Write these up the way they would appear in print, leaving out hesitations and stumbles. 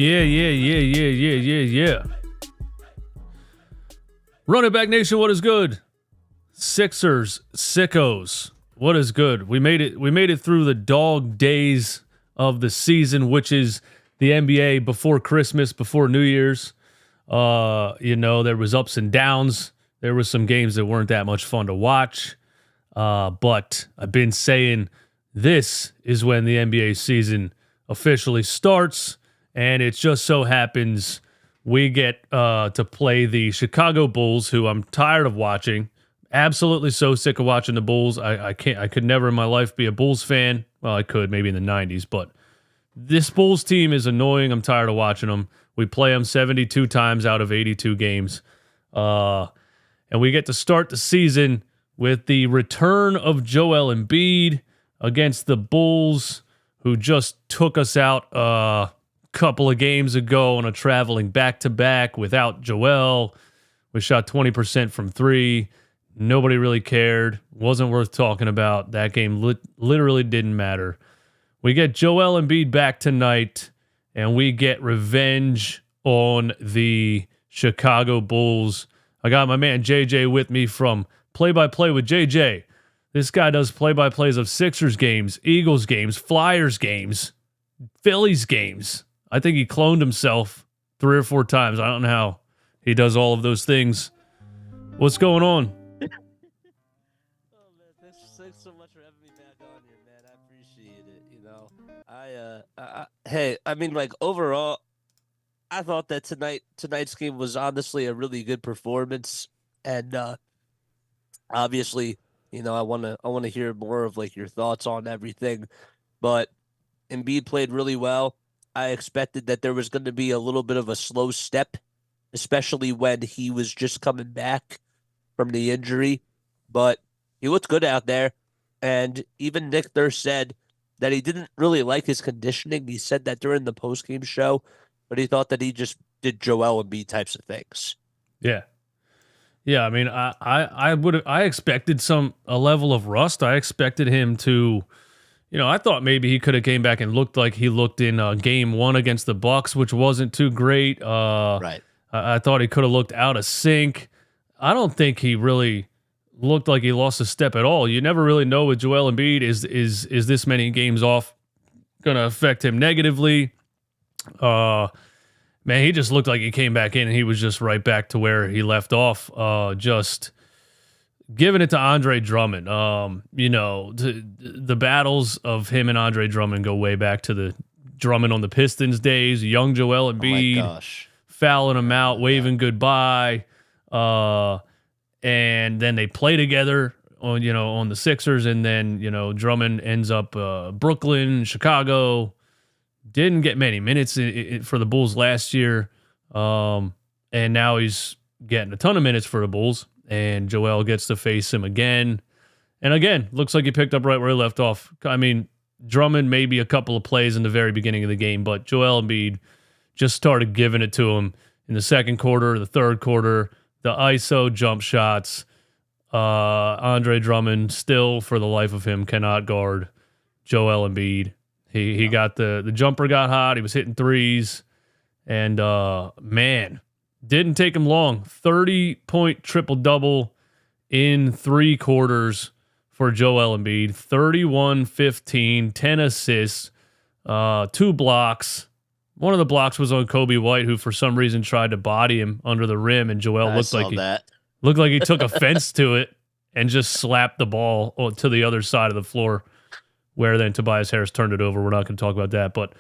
Yeah. Run it back nation, what is good? Sixers, sickos, what is good? We made it through the dog days of the season, which is the NBA before Christmas, before New Year's. There was ups and downs. There was some games that weren't that much fun to watch. But I've been saying this is when the NBA season officially starts, and it just so happens we get to play the Chicago Bulls, who I'm tired of watching. Absolutely so sick of watching the Bulls. I could never in my life be a Bulls fan. Well, I could maybe in the 90s, but this Bulls team is annoying. I'm tired of watching them. We play them 72 times out of 82 games. And we get to start the season with the return of Joel Embiid against the Bulls, who just took us out a couple of games ago on a traveling back-to-back without Joel. We shot 20% from three. Nobody really cared. Wasn't worth talking about. That game literally didn't matter. We get Joel Embiid back tonight, and we get revenge on the Chicago Bulls. I got my man JJ with me from Play-by-Play with JJ. This guy does play-by-plays of Sixers games, Eagles games, Flyers games, Phillies games. I think he cloned himself 3 or 4 times. I don't know how he does all of those things. What's going on? Oh man, thanks so much for having me back on here, man. I appreciate it. Overall, I thought that tonight's game was honestly a really good performance, and obviously, I want to hear more of like your thoughts on everything. But Embiid played really well. I expected that there was going to be a little bit of a slow step, especially when he was just coming back from the injury, but he looked good out there. And even Nick Nurse said that he didn't really like his conditioning. He said that during the postgame show, but he thought that he just did Joel Embiid types of things. Yeah. I mean, I expected a level of rust. I expected him to, I thought maybe he could have came back and looked like he looked in game 1 against the Bucks, which wasn't too great. Right. I thought he could have looked out of sync. I don't think he really looked like he lost a step at all. You never really know with Joel Embiid. Is this many games off going to affect him negatively? Man, he just looked like he came back in and he was just right back to where he left off. Just giving it to Andre Drummond. The battles of him and Andre Drummond go way back to the Drummond on the Pistons days. Young Joel Embiid. Oh my gosh. Fouling him out, waving goodbye. And then they play together on the Sixers, and then, Drummond ends up Brooklyn, Chicago. Didn't get many minutes for the Bulls last year. And now he's getting a ton of minutes for the Bulls, and Joel gets to face him again. And again, looks like he picked up right where he left off. I mean, Drummond maybe a couple of plays in the very beginning of the game, but Joel Embiid just started giving it to him in the second quarter, the third quarter, the ISO jump shots. Andre Drummond still, for the life of him, cannot guard Joel Embiid. He got the jumper got hot. He was hitting threes. And, man, didn't take him long. 30-point triple-double in 3 quarters for Joel Embiid. 31, 15, 10 assists, 2 blocks. One of the blocks was on Kobe White, who for some reason tried to body him under the rim, and Joel looked like he took offense to it and just slapped the ball to the other side of the floor, where then Tobias Harris turned it over. We're not going to talk about that, but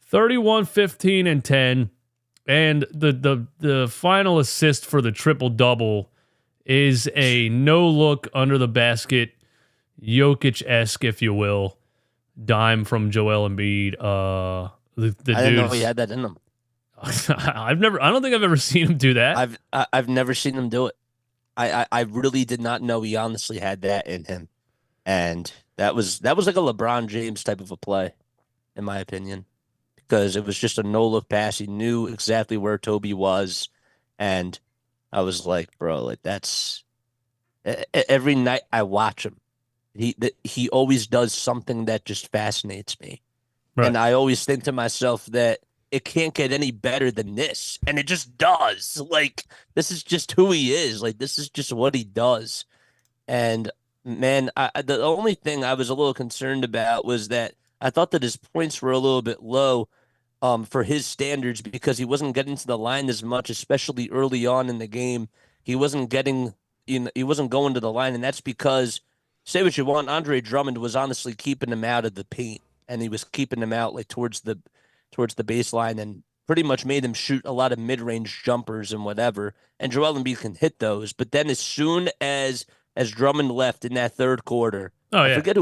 31, 15, and 10, and the final assist for the triple-double is a no-look under the basket, Jokic-esque, if you will, dime from Joel Embiid. I didn't know he had that in him. I don't think I've ever seen him do that. I've never seen him do it. I really did not know he honestly had that in him. And that was like a LeBron James type of a play, in my opinion, because it was just a no-look pass. He knew exactly where Toby was, and I was like, bro, like that's every night I watch him. He always does something that just fascinates me. Right. And I always think to myself that it can't get any better than this, and it just does. Like this is just who he is. Like this is just what he does. And man, the only thing I was a little concerned about was that I thought that his points were a little bit low for his standards because he wasn't getting to the line as much, especially early on in the game. He wasn't getting, he wasn't going to the line, and that's because, say what you want, Andre Drummond was honestly keeping him out of the paint, and he was keeping him out like towards the baseline, and pretty much made him shoot a lot of mid-range jumpers and whatever. And Joel Embiid can hit those, but then as soon as Drummond left in that third quarter, Oh yeah. I forget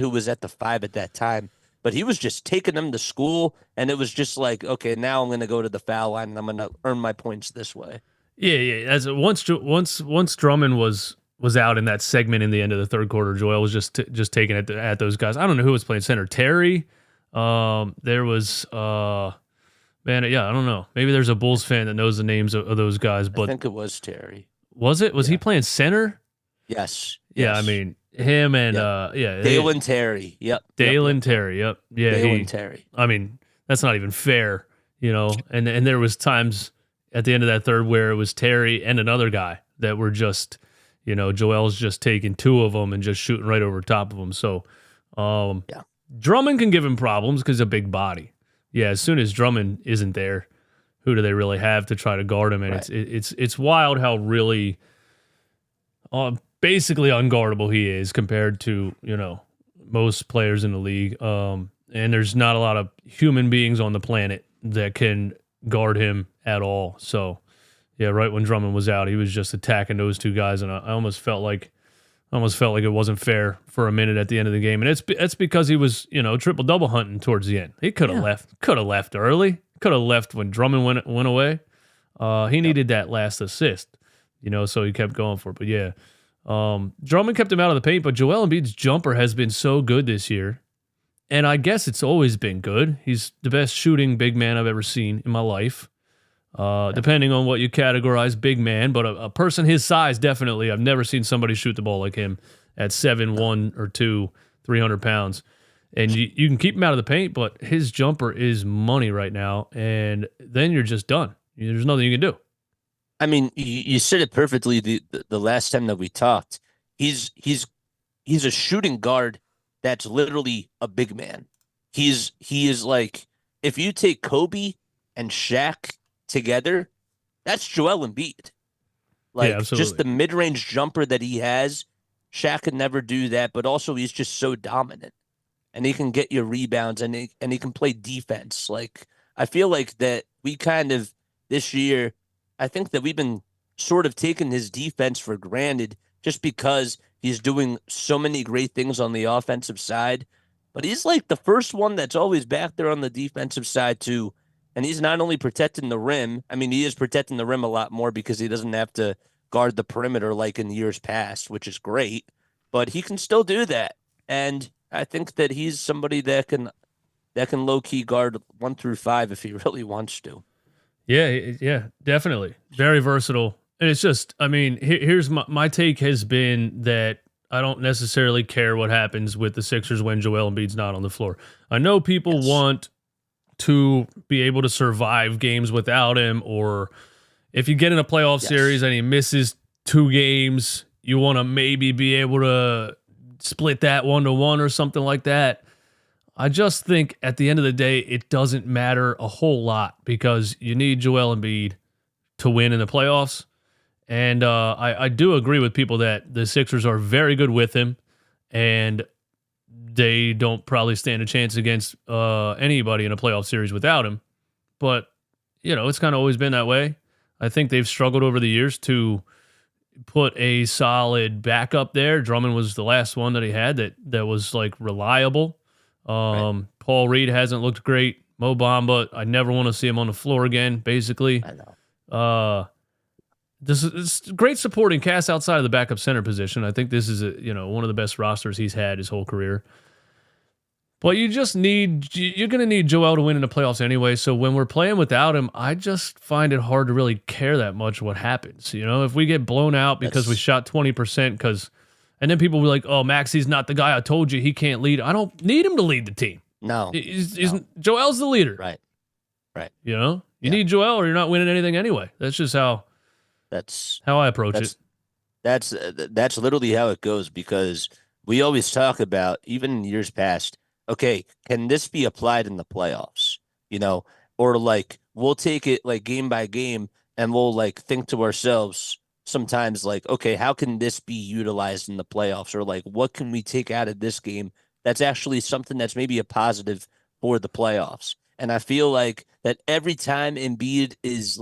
who was at the 5 at that time. But he was just taking them to school, and it was just like, okay, now I'm going to go to the foul line, and I'm going to earn my points this way. Yeah. As once Drummond was out in that segment in the end of the third quarter, Joel was just taking it at those guys. I don't know who was playing center. Terry. There was man, yeah, I don't know. Maybe there's a Bulls fan that knows the names of those guys, but I think it was Terry. Was it? Was he playing center? Yes. Yeah, I mean him and Dalen Terry. Yep. Dalen Terry. Yep. Yeah. Dalen Terry. I mean, that's not even fair, And there was times at the end of that third where it was Terry and another guy that were just, Joel's just taking two of them and just shooting right over top of them. So, Drummond can give him problems because he's a big body. Yeah, as soon as Drummond isn't there, who do they really have to try to guard him? And right. it's wild how really basically unguardable he is compared to, most players in the league. And there's not a lot of human beings on the planet that can guard him at all. So, yeah, right when Drummond was out, he was just attacking those two guys, and I almost felt like it wasn't fair for a minute at the end of the game. And it's because he was, triple-double hunting towards the end. He could have left early, could have left when Drummond went away. He needed that last assist, so he kept going for it. But yeah, Drummond kept him out of the paint, but Joel Embiid's jumper has been so good this year. And I guess it's always been good. He's the best shooting big man I've ever seen in my life. Depending on what you categorize big man, but a person his size, definitely. I've never seen somebody shoot the ball like him at 7'1" or 2", 300 pounds. And you can keep him out of the paint, but his jumper is money right now. And then you're just done. There's nothing you can do. I mean, you said it perfectly the last time that we talked. He's a shooting guard that's literally a big man. He is like, if you take Kobe and Shaq together, that's Joel Embiid. Like, yeah, just the mid-range jumper that he has, Shaq could never do that, but also he's just so dominant. And he can get you rebounds, and he can play defense. Like, I feel like that we kind of, this year, I think that we've been sort of taking his defense for granted just because he's doing so many great things on the offensive side. But he's like the first one that's always back there on the defensive side, too. And he's not only protecting the rim. I mean, he is protecting the rim a lot more because he doesn't have to guard the perimeter like in years past, which is great. But he can still do that. And I think that he's somebody that can low-key guard 1 through 5 if he really wants to. Yeah, definitely. Very versatile. And it's just, I mean, here's my take has been that I don't necessarily care what happens with the Sixers when Joel Embiid's not on the floor. I know people want to be able to survive games without him, or if you get in a playoff series and he misses 2 games, you want to maybe be able to split that 1-to-1 or something like that. I just think at the end of the day, it doesn't matter a whole lot because you need Joel Embiid to win in the playoffs. And I do agree with people that the Sixers are very good with him, and they don't probably stand a chance against anybody in a playoff series without him. But, it's kind of always been that way. I think they've struggled over the years to put a solid backup there. Drummond was the last one that he had that was, like, reliable. Right. Paul Reed hasn't looked great. Mo Bamba, I never want to see him on the floor again, basically. I know. This is great supporting cast outside of the backup center position. I think this is one of the best rosters he's had his whole career. But you're going to need Joel to win in the playoffs anyway. So when we're playing without him, I just find it hard to really care that much what happens. If we get blown out because we shot 20%, and then people will be like, oh, Maxi's not the guy I told you he can't lead. I don't need him to lead the team. No. Joel's the leader. Right. Right. You know, you Yeah. need Joel or you're not winning anything anyway. That's just That's how I approach it. that's literally how it goes because we always talk about even in years past. Okay, can this be applied in the playoffs? You know, or like we'll take it like game by game and we'll like think to ourselves sometimes like, okay, how can this be utilized in the playoffs? Or like, what can we take out of this game that's actually something that's maybe a positive for the playoffs? And I feel like that every time Embiid's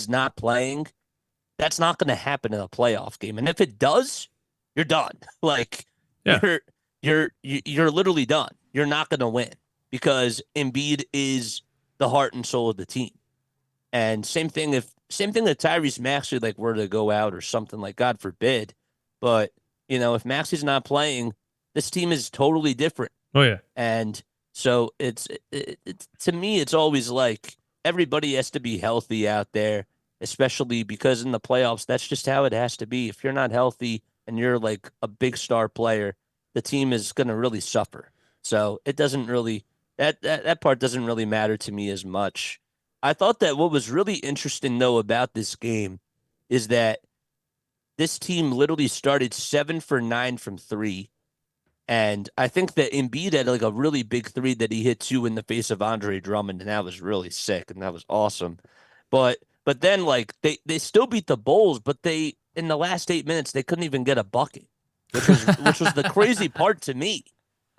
not playing, that's not going to happen in a playoff game. And if it does, you're done. Like Yeah. you're literally done. You're not going to win because Embiid is the heart and soul of the team. And same thing if Tyrese Maxey like were to go out or something like God forbid, but if Maxey's not playing, this team is totally different. Oh yeah. And so it's to me, it's always like everybody has to be healthy out there, especially because in the playoffs, that's just how it has to be. If you're not healthy and you're like a big star player, the team is going to really suffer. So it doesn't really that part doesn't really matter to me as much. I thought that what was really interesting though about this game is that this team literally started 7 for 9 from three. And I think that Embiid had like a really big three that he hit two in the face of Andre Drummond, and that was really sick and that was awesome. But then like they still beat the Bulls, but they in the last 8 minutes they couldn't even get a bucket, which was the crazy part to me.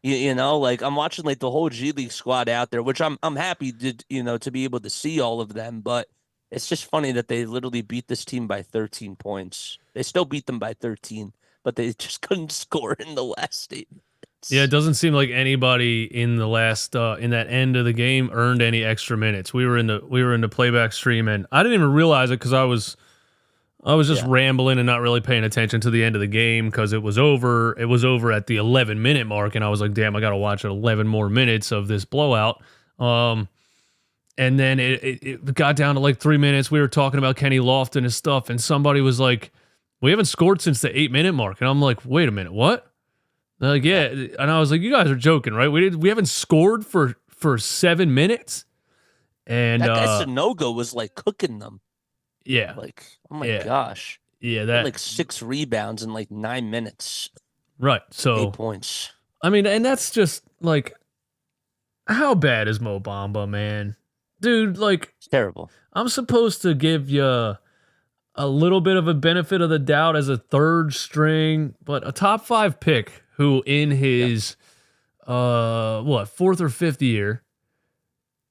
Like I'm watching like the whole G League squad out there, which I'm happy to be able to see all of them, but it's just funny that they literally beat this team by 13 points. They still beat them by 13, but they just couldn't score in the last 8 minutes. Yeah, it doesn't seem like anybody in the last in that end of the game earned any extra minutes. We were in the playback stream, and I didn't even realize it because I was just rambling and not really paying attention to the end of the game because it was over. It was over at the 11-minute mark, and I was like, "Damn, I got to watch 11 more minutes of this blowout." And then it got down to like 3 minutes. We were talking about Kenny Lofton and stuff, and somebody was like, "We haven't scored since the 8-minute mark," and I'm like, "Wait a minute, what?" They're like, yeah, and I was like, "You guys are joking, right? We haven't scored for 7 minutes." And that guy Sanogo was like cooking them. Yeah, like oh my gosh, yeah, that like 6 rebounds in like 9 minutes, right? So 8 points. I mean, and that's just like, how bad is Mo Bamba, man, dude? Like, it's terrible. I'm supposed to give you a little bit of a benefit of the doubt as a third string, but a top 5 pick who in his fourth or fifth year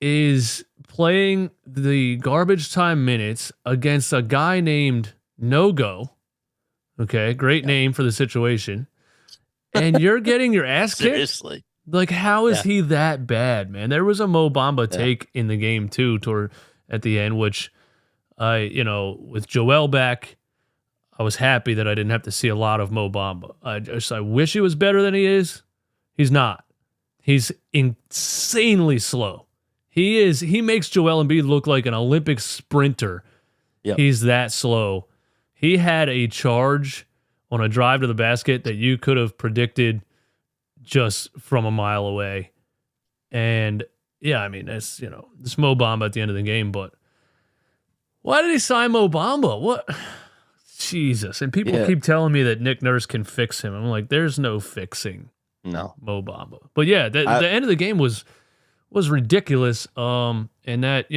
is playing the garbage time minutes against a guy named No Go. Okay, great name for the situation. And you're getting your ass kicked? Seriously. Like, how is he that bad, man? There was a Mo Bamba take in the game too toward at the end, which with Joel back, I was happy that I didn't have to see a lot of Mo Bamba. I wish he was better than he is. He's not. He's insanely slow. He makes Joel Embiid look like an Olympic sprinter. Yep. He's that slow. He had a charge on a drive to the basket that you could have predicted just from a mile away. And yeah, I mean, that's, this Mo Bamba at the end of the game, but why did he sign Mo Bamba? What? Jesus. And people keep telling me that Nick Nurse can fix him. I'm like, there's no fixing Mo Bamba. But yeah, the end of the game was ridiculous. And that,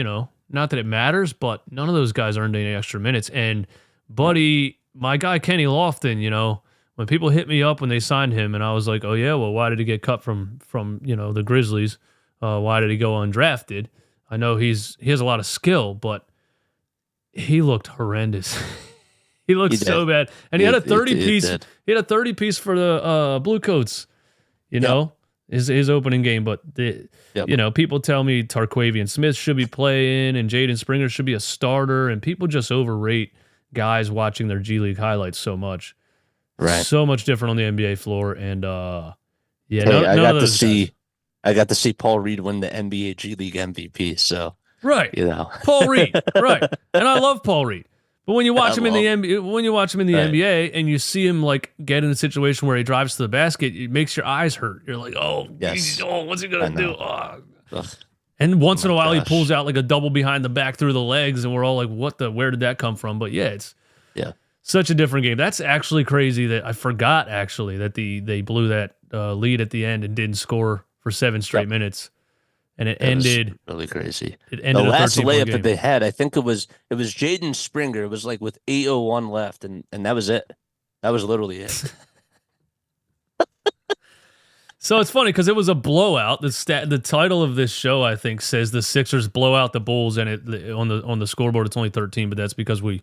not that it matters, but none of those guys earned any extra minutes. And buddy, my guy Kenny Lofton, when people hit me up when they signed him, and I was like, oh yeah, well, why did he get cut from the Grizzlies? Why did he go undrafted? I know he has a lot of skill, but he looked horrendous. He looked so bad, and he had a 30-piece. He had a 30-piece for the Blue Coats. His opening game, but people tell me Tarquavian Smith should be playing and Jaden Springer should be a starter, and people just overrate guys watching their G League highlights so much. Right, so much different on the NBA floor, and I got to see Paul Reed win the NBA G League MVP. So right, Paul Reed, right, and I love Paul Reed. But when you watch him in the NBA and you see him like get in a situation where he drives to the basket, it makes your eyes hurt. You're like, what's he gonna do? Oh. And Oh once in my a while, he gosh. pulls out like a double behind the back through the legs, and we're all like, where did that come from? But yeah, it's Yeah. such a different game. That's actually crazy that I forgot actually that they blew that lead at the end and didn't score for 7 straight Yep. minutes, and it It was ended really crazy. it The ended a last 13-point layup that game. they had, I think it was Jaden Springer. It was like with 8:01 left, and that was it. That was literally it. So it's funny because it was a blowout. The title of this show I think says the Sixers blow out the Bulls, and it on the scoreboard it's only 13, but that's because we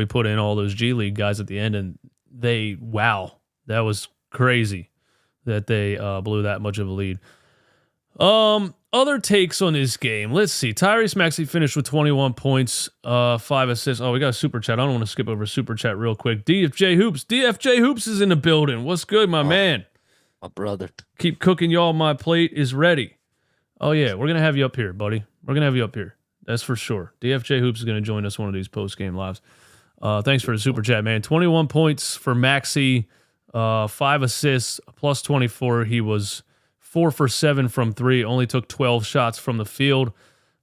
put in all those G League guys at the end, and that was crazy that they blew that much of a lead. Other takes on this game. Let's see. Tyrese Maxey finished with 21 points, 5 assists. Oh, we got a super chat. I don't want to skip over super chat real quick. DFJ Hoops is in the building. What's good, my Oh, man? my brother. Keep cooking, y'all. My plate is ready. Oh yeah, we're gonna have you up here, buddy. We're gonna have you up here. That's for sure. DFJ Hoops is gonna join us one of these post game lives. Thanks for the super chat, man. 21 points for Maxey, 5 assists, plus 24. He was 4 for 7 from three. Only took 12 shots from the field,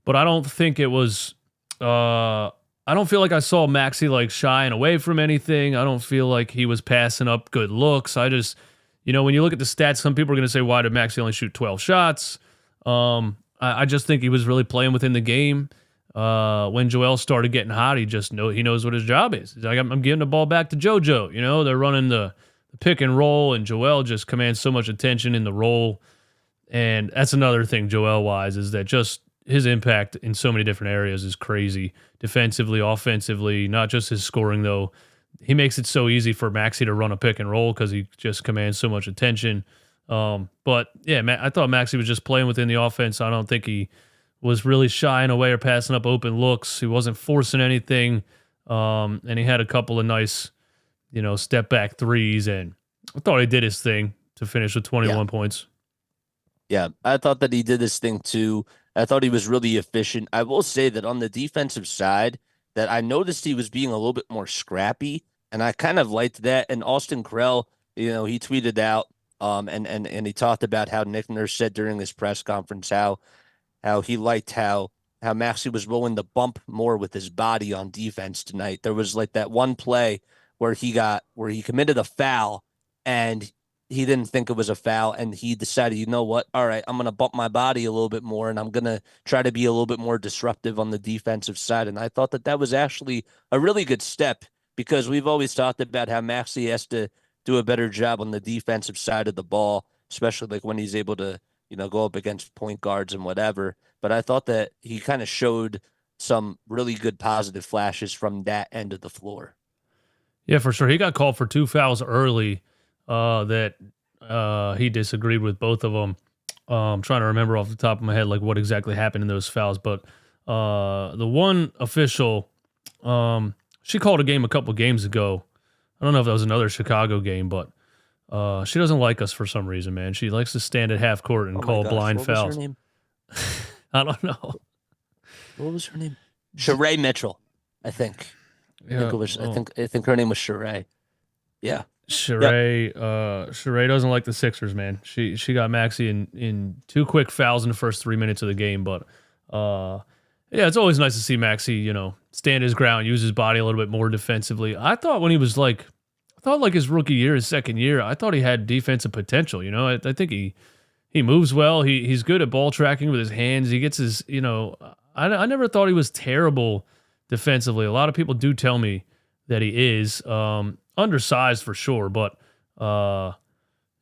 but I don't think it was. I don't feel like I saw Maxey like shying away from anything. I don't feel like he was passing up good looks. I just, when you look at the stats, some people are going to say, why did Maxey only shoot 12 shots? I just think he was really playing within the game. When Joel started getting hot, he knows what his job is. He's like, I'm giving the ball back to JoJo. They're running the pick and roll, and Joel just commands so much attention in the role. And that's another thing, Joel-wise, is that just his impact in so many different areas is crazy. Defensively, offensively, not just his scoring, though. He makes it so easy for Maxey to run a pick and roll because he just commands so much attention. But yeah, I thought Maxey was just playing within the offense. I don't think he was really shying away or passing up open looks. He wasn't forcing anything. And he had a couple of nice, step back threes. And I thought he did his thing to finish with 21 points. Yeah, I thought that he did this thing too. I thought he was really efficient. I will say that on the defensive side, that I noticed he was being a little bit more scrappy, and I kind of liked that. And Austin Krell, he tweeted out, and he talked about how Nick Nurse said during his press conference how he liked how Maxey was rolling the bump more with his body on defense tonight. There was like that one play where he committed a foul and he didn't think it was a foul, and he decided, you know what? All right, I'm going to bump my body a little bit more, and I'm going to try to be a little bit more disruptive on the defensive side. And I thought that was actually a really good step because we've always talked about how Maxey has to do a better job on the defensive side of the ball, especially like when he's able to, go up against point guards and whatever. But I thought that he kind of showed some really good positive flashes from that end of the floor. Yeah, for sure. He got called for 2 fouls early. That he disagreed with both of them. I'm trying to remember off the top of my head like what exactly happened in those fouls, but the one official, she called a game a couple games ago. I don't know if that was another Chicago game, but she doesn't like us for some reason, man. She likes to stand at half court and call blind what fouls. Was her name? I don't know. What was her name? Sheree Mitchell, I think. Yeah, I think it was. I think her name was Sheree. Yeah. Sheree doesn't like the Sixers, man. She got Maxey in 2 quick fouls in the first 3 minutes of the game, but yeah, it's always nice to see Maxey, stand his ground, use his body a little bit more defensively. I thought when he was his rookie year, his second year, I thought he had defensive potential. I think he moves well. He's good at ball tracking with his hands. He gets his, I never thought he was terrible defensively. A lot of people do tell me that he is. Undersized for sure, but I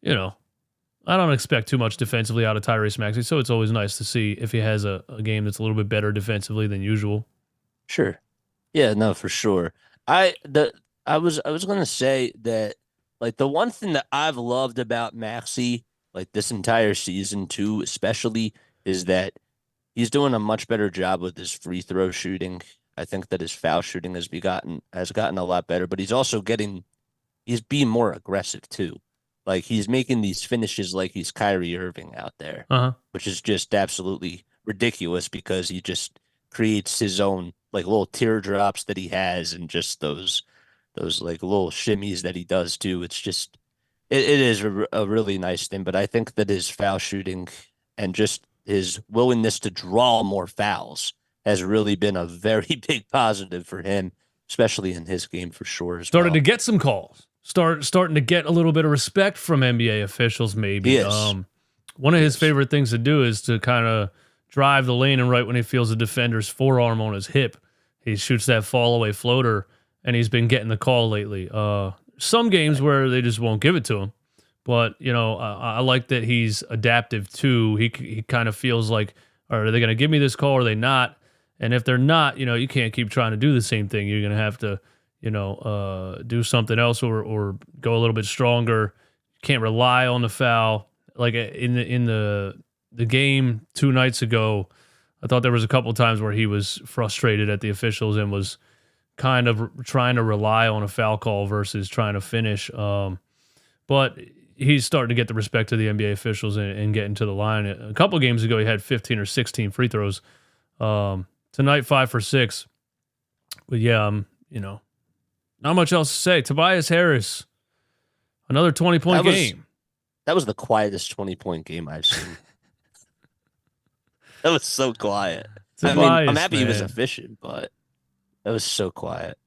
don't expect too much defensively out of Tyrese Maxey, so it's always nice to see if he has a game that's a little bit better defensively than usual. Sure. Yeah, no, for sure. I was gonna say that like the one thing that I've loved about Maxey, like this entire season too, especially, is that he's doing a much better job with his free throw shooting. I think that his foul shooting has gotten a lot better, but he's being more aggressive too. Like he's making these finishes like he's Kyrie Irving out there, which is just absolutely ridiculous because he just creates his own like little teardrops that he has and just those like little shimmies that he does too. It's just it is a really nice thing, but I think that his foul shooting and just his willingness to draw more fouls has really been a very big positive for him, especially in his game for sure as Started well. to get some calls. Starting to get a little bit of respect from NBA officials. Maybe He is. one of He his is. favorite things to do is to kind of drive the lane, and right when he feels a defender's forearm on his hip, he shoots that fall away floater, and he's been getting the call lately. Some games where they just won't give it to him, but I like that he's adaptive too. He kind of feels like, are they going to give me this call? Or are they not? And if they're not, you can't keep trying to do the same thing. You're going to have to, do something else or go a little bit stronger. You can't rely on the foul. Like in the game 2 nights ago, I thought there was a couple of times where he was frustrated at the officials and was kind of trying to rely on a foul call versus trying to finish. But he's starting to get the respect of the NBA officials and getting to the line. A couple of games ago, he had 15 or 16 free throws. Tonight, 5 for 6. But yeah, not much else to say. Tobias Harris, another 20-point game. That was the quietest 20-point game I've seen. That was so quiet. Tobias, I'm happy he was man. efficient, but that was so quiet.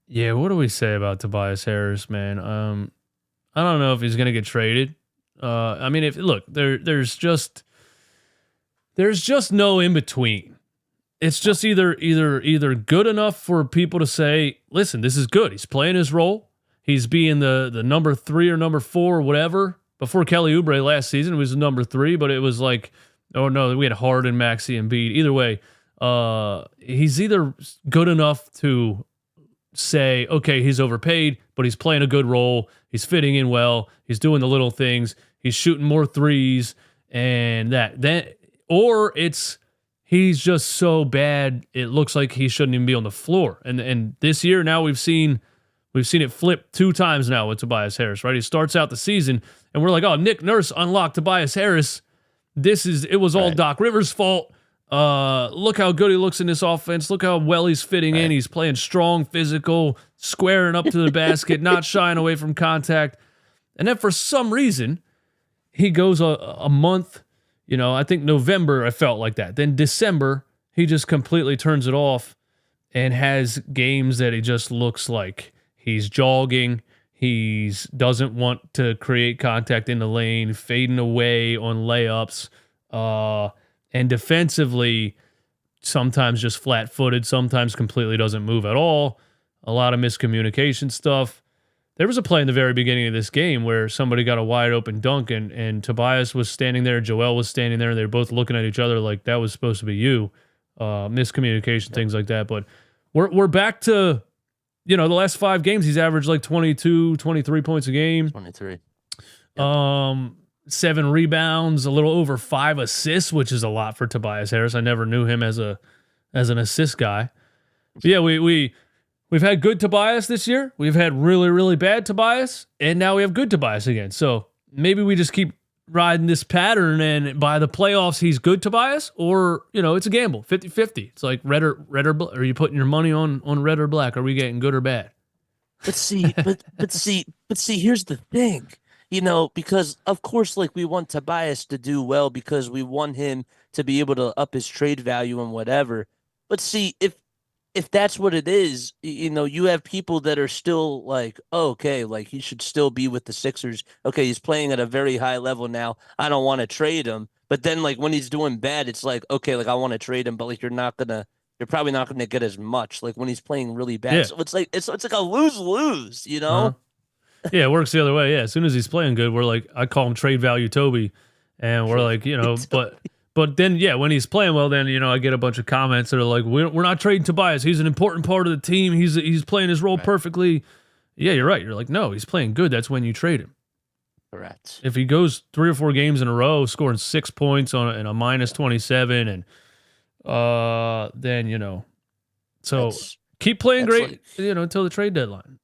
Yeah, what do we say about Tobias Harris, man? I don't know if he's gonna get traded. There's just no in between. It's just either good enough for people to say, listen, this is good. He's playing his role. He's being the number 3 or number 4 or whatever. Before Kelly Oubre last season, it was the number 3, but it was like, oh no, we had Harden, Maxey, Embiid. Either way, he's either good enough to say, okay, he's overpaid, but he's playing a good role. He's fitting in well. He's doing the little things. He's shooting more threes and or it's he's just so bad it looks like he shouldn't even be on the floor. And this year now we've seen it flip 2 times now with Tobias Harris, right? He starts out the season and we're like, oh, Nick Nurse unlocked Tobias Harris. It was all Doc Rivers' fault. Look how good he looks in this offense. Look how well he's fitting in. He's playing strong, physical, squaring up to the basket, not shying away from contact. And then for some reason, he goes a month, I think November I felt like that. Then December, he just completely turns it off and has games that he just looks like he's jogging. He doesn't want to create contact in the lane, fading away on layups. And defensively, sometimes just flat-footed, sometimes completely doesn't move at all. A lot of miscommunication stuff. There was a play in the very beginning of this game where somebody got a wide-open dunk, and Tobias was standing there, Joel was standing there, and they were both looking at each other like that was supposed to be you. Miscommunication, things like that. But we're back to, the last 5 games, he's averaged like 22, 23 points a game. 23. 7 rebounds, a little over 5 assists, which is a lot for Tobias Harris. I never knew him as an assist guy. But yeah, we've had good Tobias this year. We've had really, really bad Tobias, and now we have good Tobias again. So maybe we just keep riding this pattern, and by the playoffs, he's good Tobias, or, it's a gamble, 50-50. It's like red or black. Are you putting your money on red or black? Are we getting good or bad? But see, here's the thing. Because of course, like we want Tobias to do well because we want him to be able to up his trade value and whatever. But see, if that's what it is, you have people that are still like, oh, okay, like he should still be with the Sixers. Okay, he's playing at a very high level now. I don't want to trade him. But then like when he's doing bad, it's like, okay, like I want to trade him, but like you're probably not gonna get as much like when he's playing really bad. Yeah. So it's like a lose-lose, Uh-huh. Yeah, it works the other way. Yeah, as soon as he's playing good, we're like, I call him trade value Toby, and we're like, but then yeah, when he's playing well, then I get a bunch of comments that are like, we're not trading Tobias. He's an important part of the team. He's playing his role perfectly. Yeah, you're right. You're like, no, he's playing good. That's when you trade him. Correct. If he goes 3 or 4 games in a row, scoring 6 points and a minus 27, and then so keep playing great, until the trade deadline.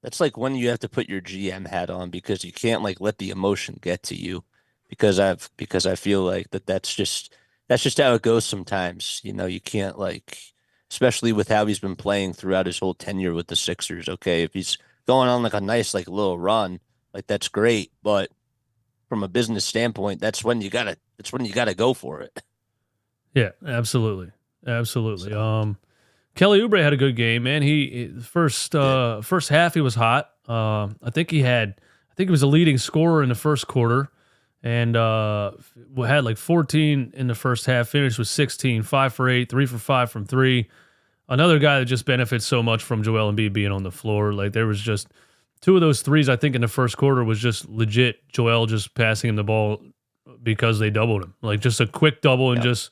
That's like when you have to put your GM hat on because you can't like let the emotion get to you because I feel like that's just how it goes sometimes. You can't like, especially with how he's been playing throughout his whole tenure with the Sixers. Okay, if he's going on like a nice like little run, like that's great, but from a business standpoint, that's when you gotta it's when you got to go for it. Yeah, absolutely. Absolutely. Kelly Oubre had a good game, man. He first half he was hot. I think he was a leading scorer in the first quarter, and had like 14 in the first half. Finished with 16, 5 for 8, 3 for 5 from three. Another guy that just benefits so much from Joel Embiid being on the floor. Like there was just two of those threes. I think in the first quarter was just legit. Joel just passing him the ball because they doubled him. Like just a quick double and just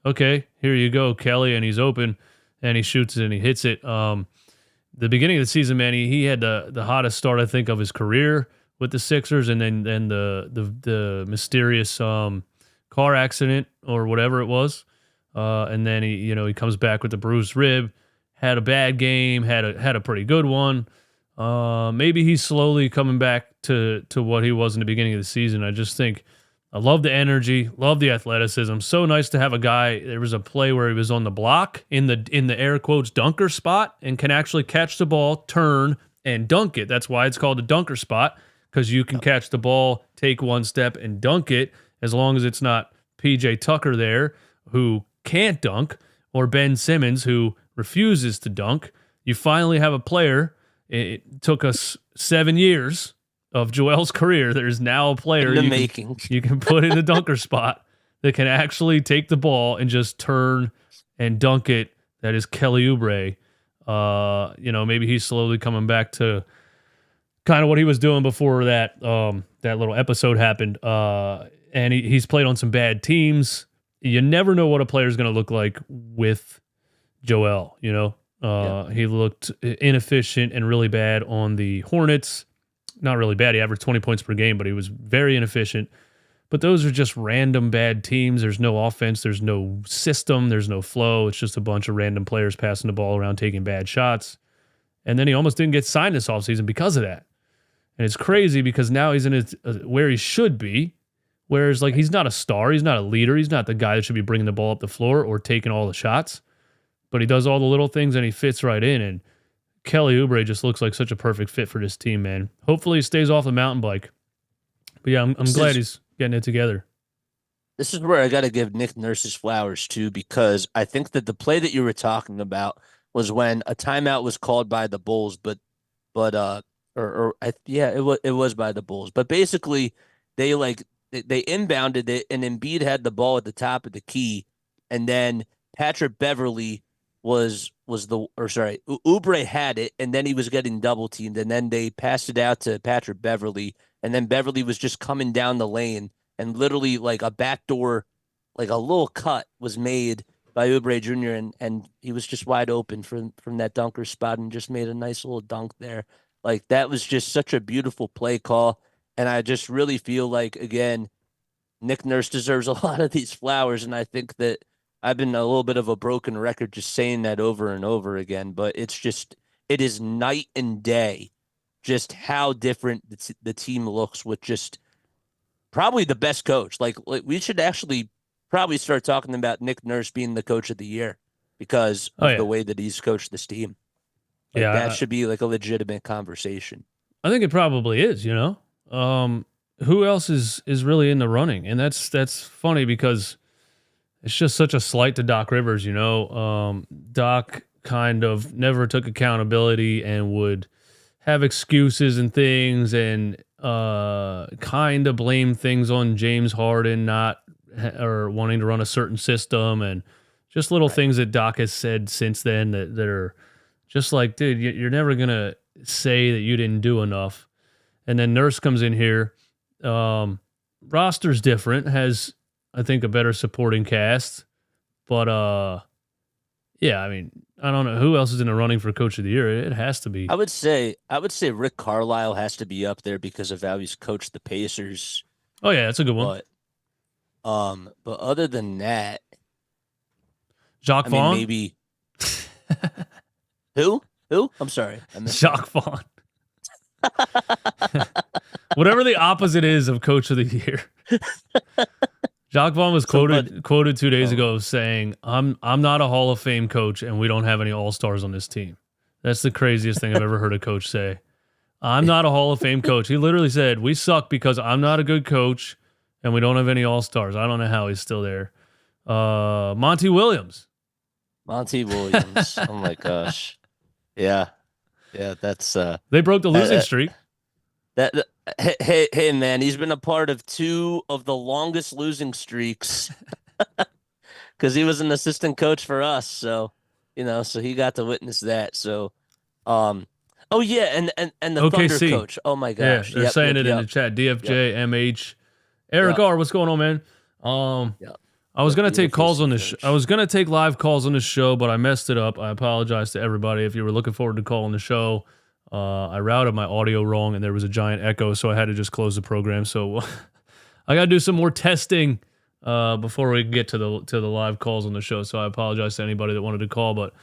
okay, here you go, Kelly, and he's open. And he shoots it and he hits it. The beginning of the season, man, he had the hottest start I think of his career with the Sixers, and then the mysterious car accident or whatever it was, and then he comes back with the bruised rib, had a bad game, had a pretty good one. Maybe he's slowly coming back to what he was in the beginning of the season. I just think. I love the energy, love the athleticism. So nice to have a guy. There was a play where he was on the block in the air quotes dunker spot and can actually catch the ball, turn, and dunk it. That's why it's called a dunker spot, because you can catch the ball, take one step, and dunk it, as long as it's not PJ Tucker there, who can't dunk, or Ben Simmons, who refuses to dunk. You finally have a player. It took us 7 years of Joel's career. There's now a player you can put in the dunker spot that can actually take the ball and just turn and dunk it. That is Kelly Oubre. Maybe he's slowly coming back to kind of what he was doing before that little episode happened. And he's played on some bad teams. You never know what a player is going to look like with Joel. He looked inefficient and really bad on the Hornets. Not really bad. He averaged 20 points per game, but he was very inefficient. But those are just random bad teams. There's no offense. There's no system. There's no flow. It's just a bunch of random players passing the ball around, taking bad shots. And then he almost didn't get signed this offseason because of that. And it's crazy because now he's in where he should be. Whereas, like, he's not a star. He's not a leader. He's not the guy that should be bringing the ball up the floor or taking all the shots. But he does all the little things and he fits right in. And Kelly Oubre just looks like such a perfect fit for this team, man. Hopefully he stays off the mountain bike. But yeah, I'm glad he's getting it together. This is where I got to give Nick Nurse his flowers too, because I think that the play that you were talking about was when a timeout was called by the Bulls, it was by the Bulls. But basically, they inbounded it, and Embiid had the ball at the top of the key, and then Patrick Beverly Oubre had it, and then he was getting double teamed, and then they passed it out to Patrick Beverly, and then Beverly was just coming down the lane, and literally like a backdoor, like a little cut was made by Oubre Jr., and he was just wide open from that dunker spot and just made a nice little dunk there. Like that was just such a beautiful play call, and I just really feel like, again, Nick Nurse deserves a lot of these flowers, and I think that I've been a little bit of a broken record just saying that over and over again, but it is night and day just how different the team looks with just probably the best coach. Like we should actually probably start talking about Nick Nurse being the coach of the year because of the way that he's coached this team. That should be like a legitimate conversation. I think it probably is, who else is really in the running? And that's funny because it's just such a slight to Doc Rivers, Doc kind of never took accountability and would have excuses and things and kind of blame things on James Harden or wanting to run a certain system and just little things that Doc has said since then that are just like, dude, you're never going to say that you didn't do enough. And then Nurse comes in here. Roster's different, has I think a better supporting cast, but I mean, I don't know who else is in the running for Coach of the Year. It has to be. I would say Rick Carlisle has to be up there because of how he's coached the Pacers. Oh yeah, that's a good one. But other than that, Jacques Vaughn, maybe. Who? I'm sorry, Jacques Vaughn. Whatever the opposite is of Coach of the Year. Jacques Vaughn was quoted 2 days ago saying, I'm not a Hall of Fame coach and we don't have any All-Stars on this team. That's the craziest thing I've ever heard a coach say. I'm not a Hall of Fame coach. He literally said, we suck because I'm not a good coach and we don't have any All-Stars. I don't know how he's still there. Monty Williams. Monty Williams. Oh my gosh. Yeah. Yeah, that's They broke the losing streak. Hey man, he's been a part of 2 of the longest losing streaks because he was an assistant coach for us. So, so he got to witness that. So, oh yeah, and the OKC. Thunder coach. Oh my gosh. Yeah, they're saying it in the chat. DFJ, MH, Eric R. What's going on, man? I was gonna take calls on this. I was gonna take live calls on this show, but I messed it up. I apologize to everybody if you were looking forward to calling the show. I routed my audio wrong, and there was a giant echo, so I had to just close the program. So I got to do some more testing before we get to the live calls on the show. So I apologize to anybody that wanted to call, but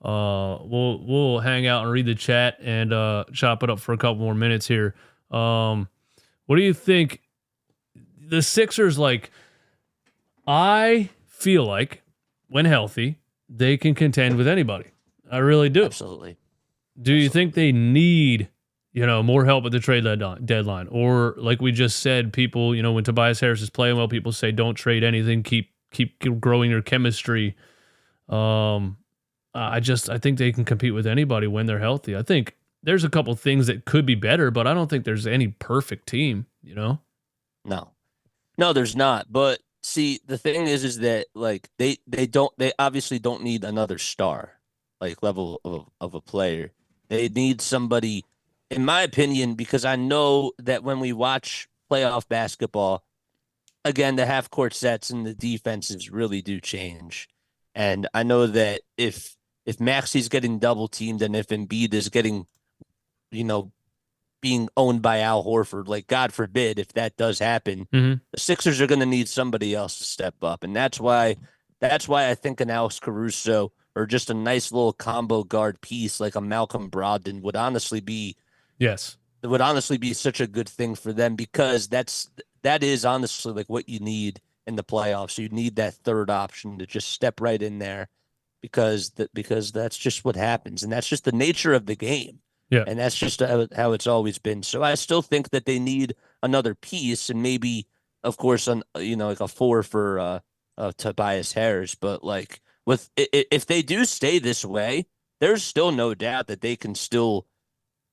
we'll hang out and read the chat and chop it up for a couple more minutes here. What do you think? The Sixers, I feel like when healthy, they can contend with anybody. I really do. Absolutely. Do you think they need, more help at the trade deadline? Or like we just said, people, when Tobias Harris is playing well, people say don't trade anything, keep growing your chemistry. I think they can compete with anybody when they're healthy. I think there's a couple things that could be better, but I don't think there's any perfect team, No, there's not. But see, the thing is that they obviously don't need another star level of a player. They need somebody, in my opinion, because I know that when we watch playoff basketball, again, the half court sets and the defenses really do change. And I know that if Maxi's getting double teamed and if Embiid is getting, being owned by Al Horford, God forbid if that does happen, the Sixers are going to need somebody else to step up. And that's why I think an Alex Caruso or just a nice little combo guard piece like a Malcolm Brogdon would honestly be such a good thing for them, because that is honestly what you need in the playoffs. You need that third option to just step right in there, because that's just what happens, and that's just the nature of the game. Yeah, and that's just how it's always been. So I still think that they need another piece, and maybe, of course, a 4 for Tobias Harris, but if they do stay this way, there's still no doubt that they can still,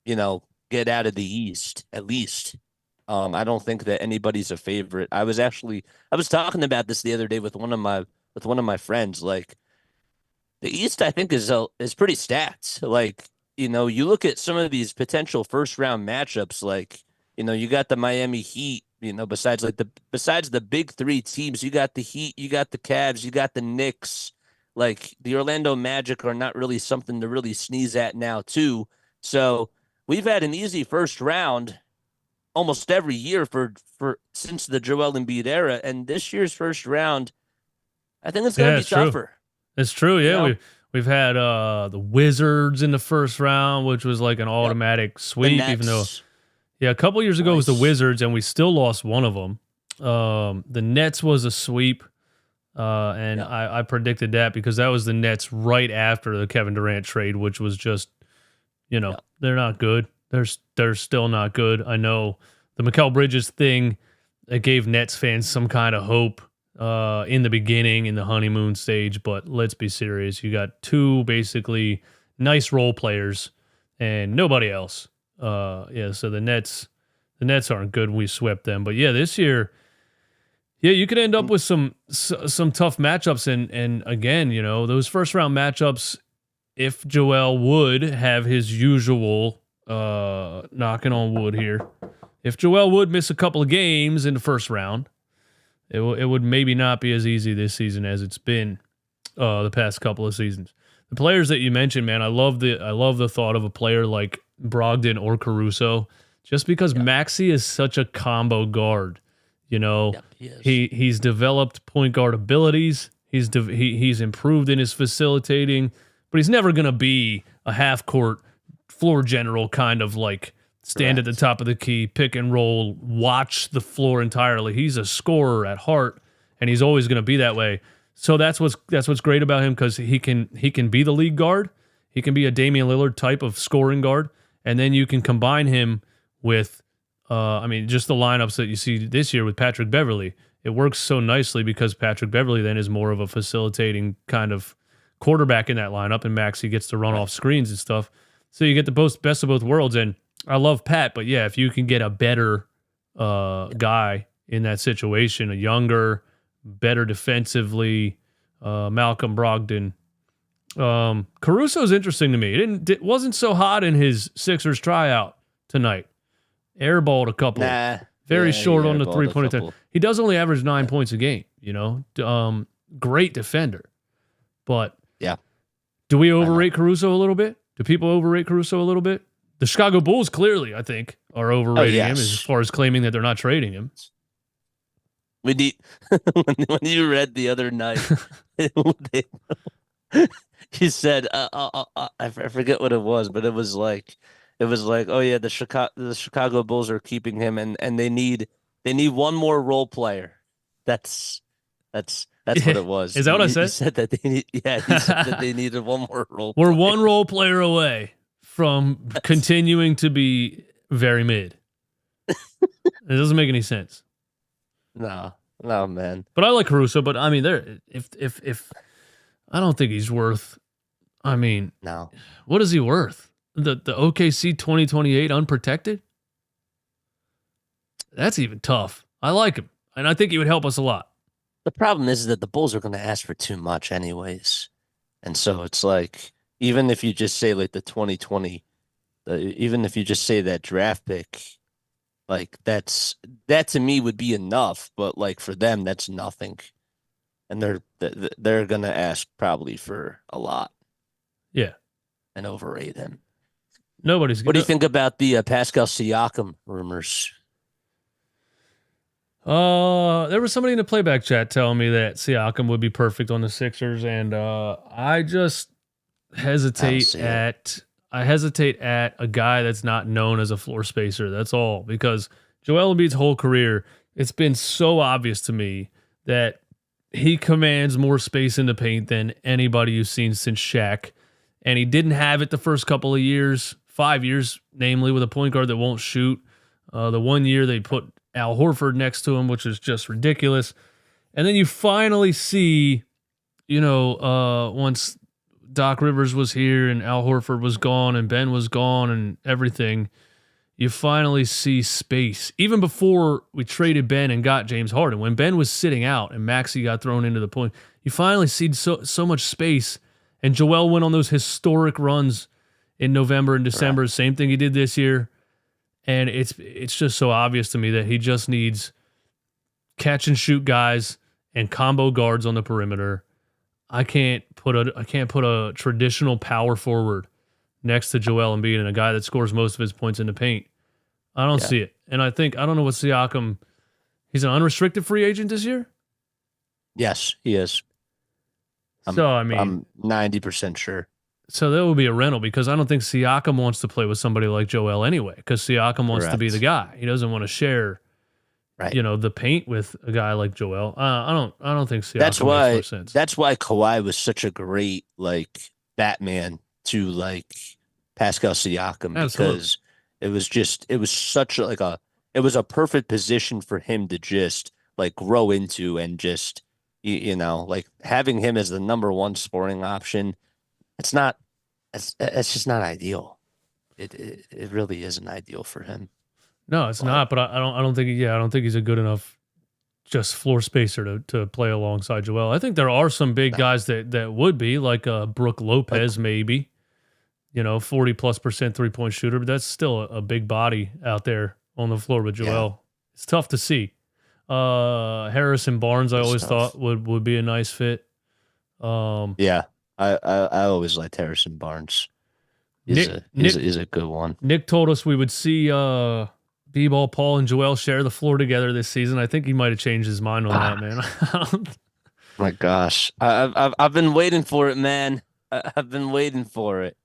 get out of the East at least. I don't think that anybody's a favorite. I was talking about this the other day with one of my friends. The East, I think, is pretty stacked. You look at some of these potential first round matchups. You got the Miami Heat. Besides the big 3 teams, you got the Heat, you got the Cavs, you got the Knicks. The Orlando Magic are not really something to really sneeze at now, too. So we've had an easy first round almost every year since the Joel Embiid era, and this year's first round, I think it's going to be tougher. It's true, yeah. We've had the Wizards in the first round, which was an automatic sweep, even though, a couple years ago it was the Wizards, and we still lost one of them. The Nets was a sweep. I predicted that because that was the Nets right after the Kevin Durant trade, which was just, they're not good. They're still not good. I know the Mikal Bridges thing, it gave Nets fans some kind of hope in the beginning, in the honeymoon stage, but let's be serious. You got 2 basically nice role players and nobody else. So the Nets aren't good. We swept them. But yeah, this year, yeah, you could end up with some tough matchups, and again, those first round matchups. If Joel would have his usual knocking on wood here, if Joel would miss a couple of games in the first round, it would maybe not be as easy this season as it's been the past couple of seasons. The players that you mentioned, man, I love the thought of a player like Brogdon or Caruso, just because Maxey is such a combo guard. He's developed point guard abilities. He's improved in his facilitating, but he's never going to be a half court floor general kind of stand at the top of the key, pick and roll, watch the floor entirely. He's a scorer at heart, and he's always going to be that way. So that's what's great about him, because he can be the lead guard. He can be a Damian Lillard type of scoring guard, and then you can combine him with I mean, just the lineups that you see this year with Patrick Beverley, it works so nicely because Patrick Beverley then is more of a facilitating kind of quarterback in that lineup, and Maxey gets to run off screens and stuff. So you get the best of both worlds. And I love Pat, but yeah, if you can get a better guy in that situation, a younger, better defensively, Malcolm Brogdon. Caruso's interesting to me. It wasn't so hot in his Sixers tryout tonight. Airballed a couple. Very short on the 3-point attempt. He does only average 9 points a game, you know. Great defender. But do we overrate Caruso a little bit? Do people overrate Caruso a little bit? The Chicago Bulls clearly, I think, are overrating him as far as claiming that they're not trading him. We need when you read the other night, he said, I forget what it was, but it was like, oh yeah, the Chicago Bulls are keeping him, and they need one more role player. That's what it was. Is that what I said? He said that he said that they needed one more role. We're one role player away from continuing to be very mid. It doesn't make any sense. No, man. But I like Caruso. But I mean, if I don't think he's worth. I mean, no. What is he worth? The OKC 2028 unprotected? That's even tough. I like him, and I think he would help us a lot. The problem is that the Bulls are going to ask for too much anyways. And so it's like, even if you just say like the 2020, even if you just say that draft pick, like that to me would be enough. But like for them, that's nothing. And they're going to ask probably for a lot. Yeah. And overrate him. What do you think about the Pascal Siakam rumors? There was somebody in the playback chat telling me that Siakam would be perfect on the Sixers, and I just hesitate at a guy that's not known as a floor spacer. That's all, because Joel Embiid's whole career, it's been so obvious to me that he commands more space in the paint than anybody you've seen since Shaq, and he didn't have it the first couple of years, 5 years, namely, with a point guard that won't shoot. The 1 year they put Al Horford next to him, which is just ridiculous. And then you finally see, once Doc Rivers was here and Al Horford was gone and Ben was gone and everything, you finally see space. Even before we traded Ben and got James Harden, when Ben was sitting out and Maxey got thrown into the point, you finally see so much space. And Joel went on those historic runs in November and December, right. Same thing he did this year. And it's just so obvious to me that he just needs catch and shoot guys and combo guards on the perimeter. I can't put a traditional power forward next to Joel Embiid and a guy that scores most of his points in the paint. I don't see it. And I don't know what Siakam, he's an unrestricted free agent this year? Yes, he is. I'm 90% sure. So that would be a rental, because I don't think Siakam wants to play with somebody like Joel anyway, because Siakam wants to be the guy. He doesn't want to share, the paint with a guy like Joel. I don't think Siakam makes more sense. That's why Kawhi was such a great Batman to Pascal Siakam. Absolutely. Because it was a perfect position for him to just grow into, and just having him as the number one scoring option. It's just not ideal. It really isn't ideal for him. No, it's not. But I don't think he's a good enough just floor spacer to play alongside Joel. I think there are some big guys that would be like Brook Lopez, maybe, 40+% 3-point shooter, but that's still a big body out there on the floor with Joel. Yeah. It's tough to see. Harrison Barnes, I always thought would be a nice fit. Yeah. I always liked Harrison Barnes. He's a good one. Nick told us we would see B-Ball, Paul, and Joel share the floor together this season. I think he might have changed his mind on that, man. My gosh, I've been waiting for it, man. I've been waiting for it.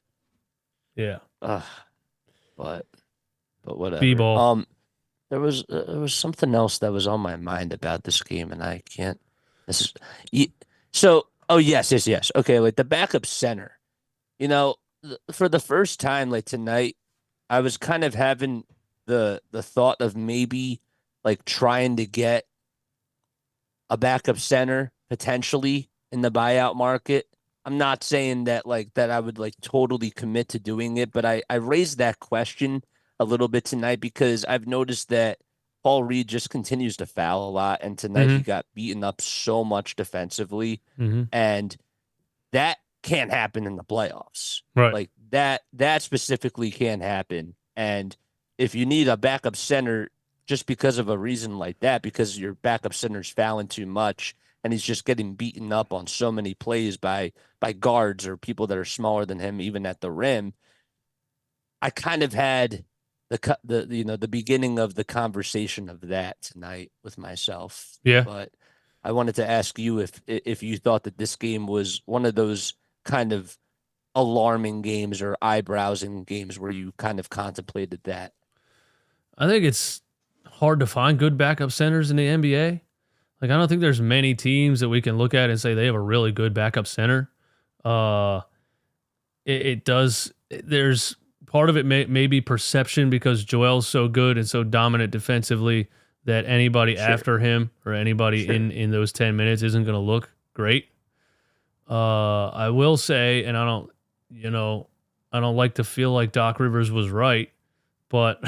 Yeah. But whatever. B-Ball. There was something else that was on my mind about this game, and I can't. Oh, yes. Okay, the backup center. For the first time tonight, I was kind of having the thought of maybe like trying to get a backup center potentially in the buyout market. I'm not saying that like that I would like totally commit to doing it, but I raised that question a little bit tonight because I've noticed that Paul Reed just continues to foul a lot, and tonight he Mm-hmm. got beaten up so much defensively, Mm-hmm. and that can't happen in the playoffs. Right. Like that specifically can't happen. And if you need a backup center just because of a reason like that, because your backup center's fouling too much and he's just getting beaten up on so many plays by guards or people that are smaller than him, even at the rim, I kind of had the beginning of the conversation of that tonight with myself. Yeah. But I wanted to ask you if you thought that this game was one of those kind of alarming games or eyebrows-ing games where you kind of contemplated that. I think it's hard to find good backup centers in the NBA. Like, I don't think there's many teams that we can look at and say they have a really good backup center. It does. There's part of it may be perception because Joel's so good and so dominant defensively that anybody Sure. after him or anybody Sure. in those 10 minutes isn't going to look great. I will say, and I don't like to feel like Doc Rivers was right, but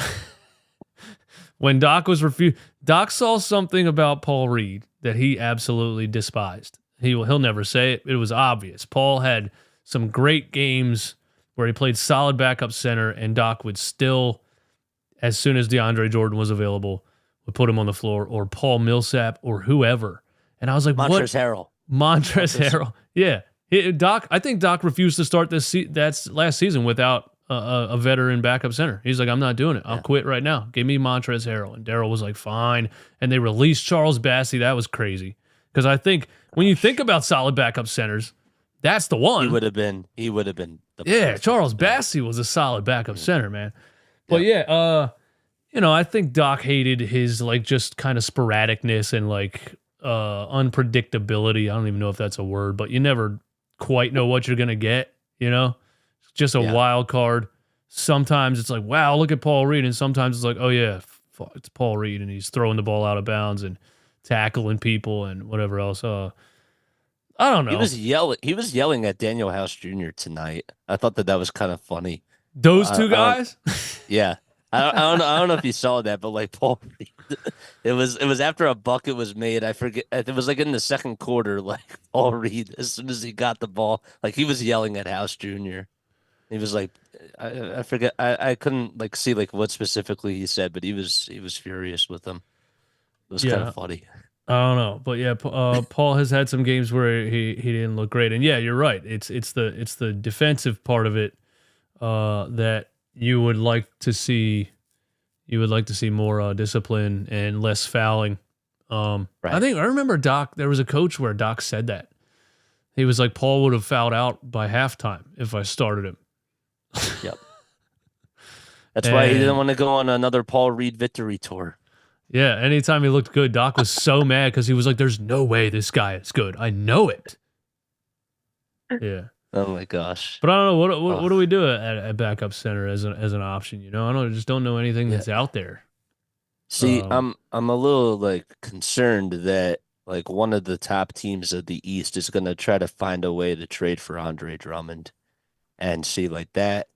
when Doc was refused, Doc saw something about Paul Reed that he absolutely despised. He'll never say it. It was obvious. Paul had some great games where he played solid backup center, and Doc would still, as soon as DeAndre Jordan was available, would put him on the floor, or Paul Millsap or whoever. And I was like, Montrezl what? Harrell. Montrezl Harrell. Yeah. Doc, I think Doc refused to start that's last season without a veteran backup center. He's like, I'm not doing it. I'll quit right now. Give me Montrezl Harrell. And Daryl was like, fine. And they released Charles Bassey. That was crazy. Because I think when you think about solid backup centers, that's the one. He would have been. Yeah, Charles Bassey was a solid backup center, man. But I think Doc hated his like just kind of sporadicness and like unpredictability. I don't even know if that's a word, but you never quite know what you're gonna get. Just a wild card. Sometimes it's like, wow, look at Paul Reed, and sometimes it's like, oh yeah, it's Paul Reed, and he's throwing the ball out of bounds and tackling people and whatever else. I don't know. He was yelling at Daniel House Jr. tonight. I thought that was kind of funny. Those two guys. Yeah. I don't know if you saw that, but like Paul Reed, it was after a bucket was made. I forget. It was like in the second quarter. Like Paul Reed, as soon as he got the ball, like he was yelling at House Jr. He was like, I forget. I couldn't like see like what specifically he said, but he was furious with him. It was kind of funny. I don't know, but yeah, Paul has had some games where he didn't look great, and yeah, you're right. It's the defensive part of it that you would like to see. You would like to see more discipline and less fouling. Right. I remember Doc. There was a coach where Doc said that he was like, Paul would have fouled out by halftime if I started him. Yep. That's why he didn't want to go on another Paul Reed victory tour. Yeah, anytime he looked good, Doc was so mad because he was like, "There's no way this guy is good. I know it." Yeah. Oh my gosh. But I don't know what do we do at backup center as an option? I just don't know anything that's out there. See, I'm a little like concerned that like one of the top teams of the East is going to try to find a way to trade for Andre Drummond, and see like that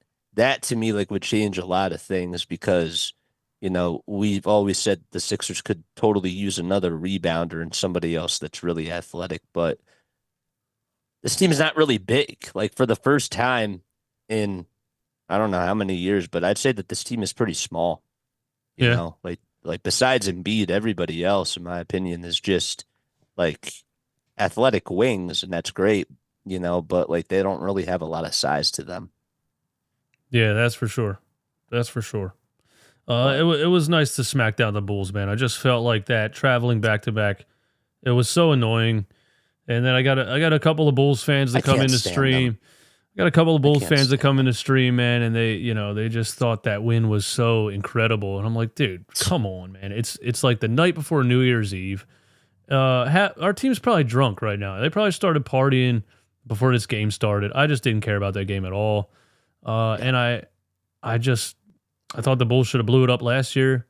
to me like would change a lot of things because we've always said the Sixers could totally use another rebounder and somebody else that's really athletic, but this team is not really big. Like for the first time in I don't know how many years, but I'd say that this team is pretty small. You know, like besides Embiid, everybody else, in my opinion, is just like athletic wings, and that's great, but like they don't really have a lot of size to them. Yeah, that's for sure. That's for sure. It was nice to smack down the Bulls, man. I just felt like that traveling back to back. It was so annoying. And then I got a couple of Bulls fans that come in the stream. I got a couple of Bulls fans that come in the stream, man, and they just thought that win was so incredible. And I'm like, dude, come on, man. It's like the night before New Year's Eve. Our team's probably drunk right now. They probably started partying before this game started. I just didn't care about that game at all. And I thought the Bulls should have blew it up last year.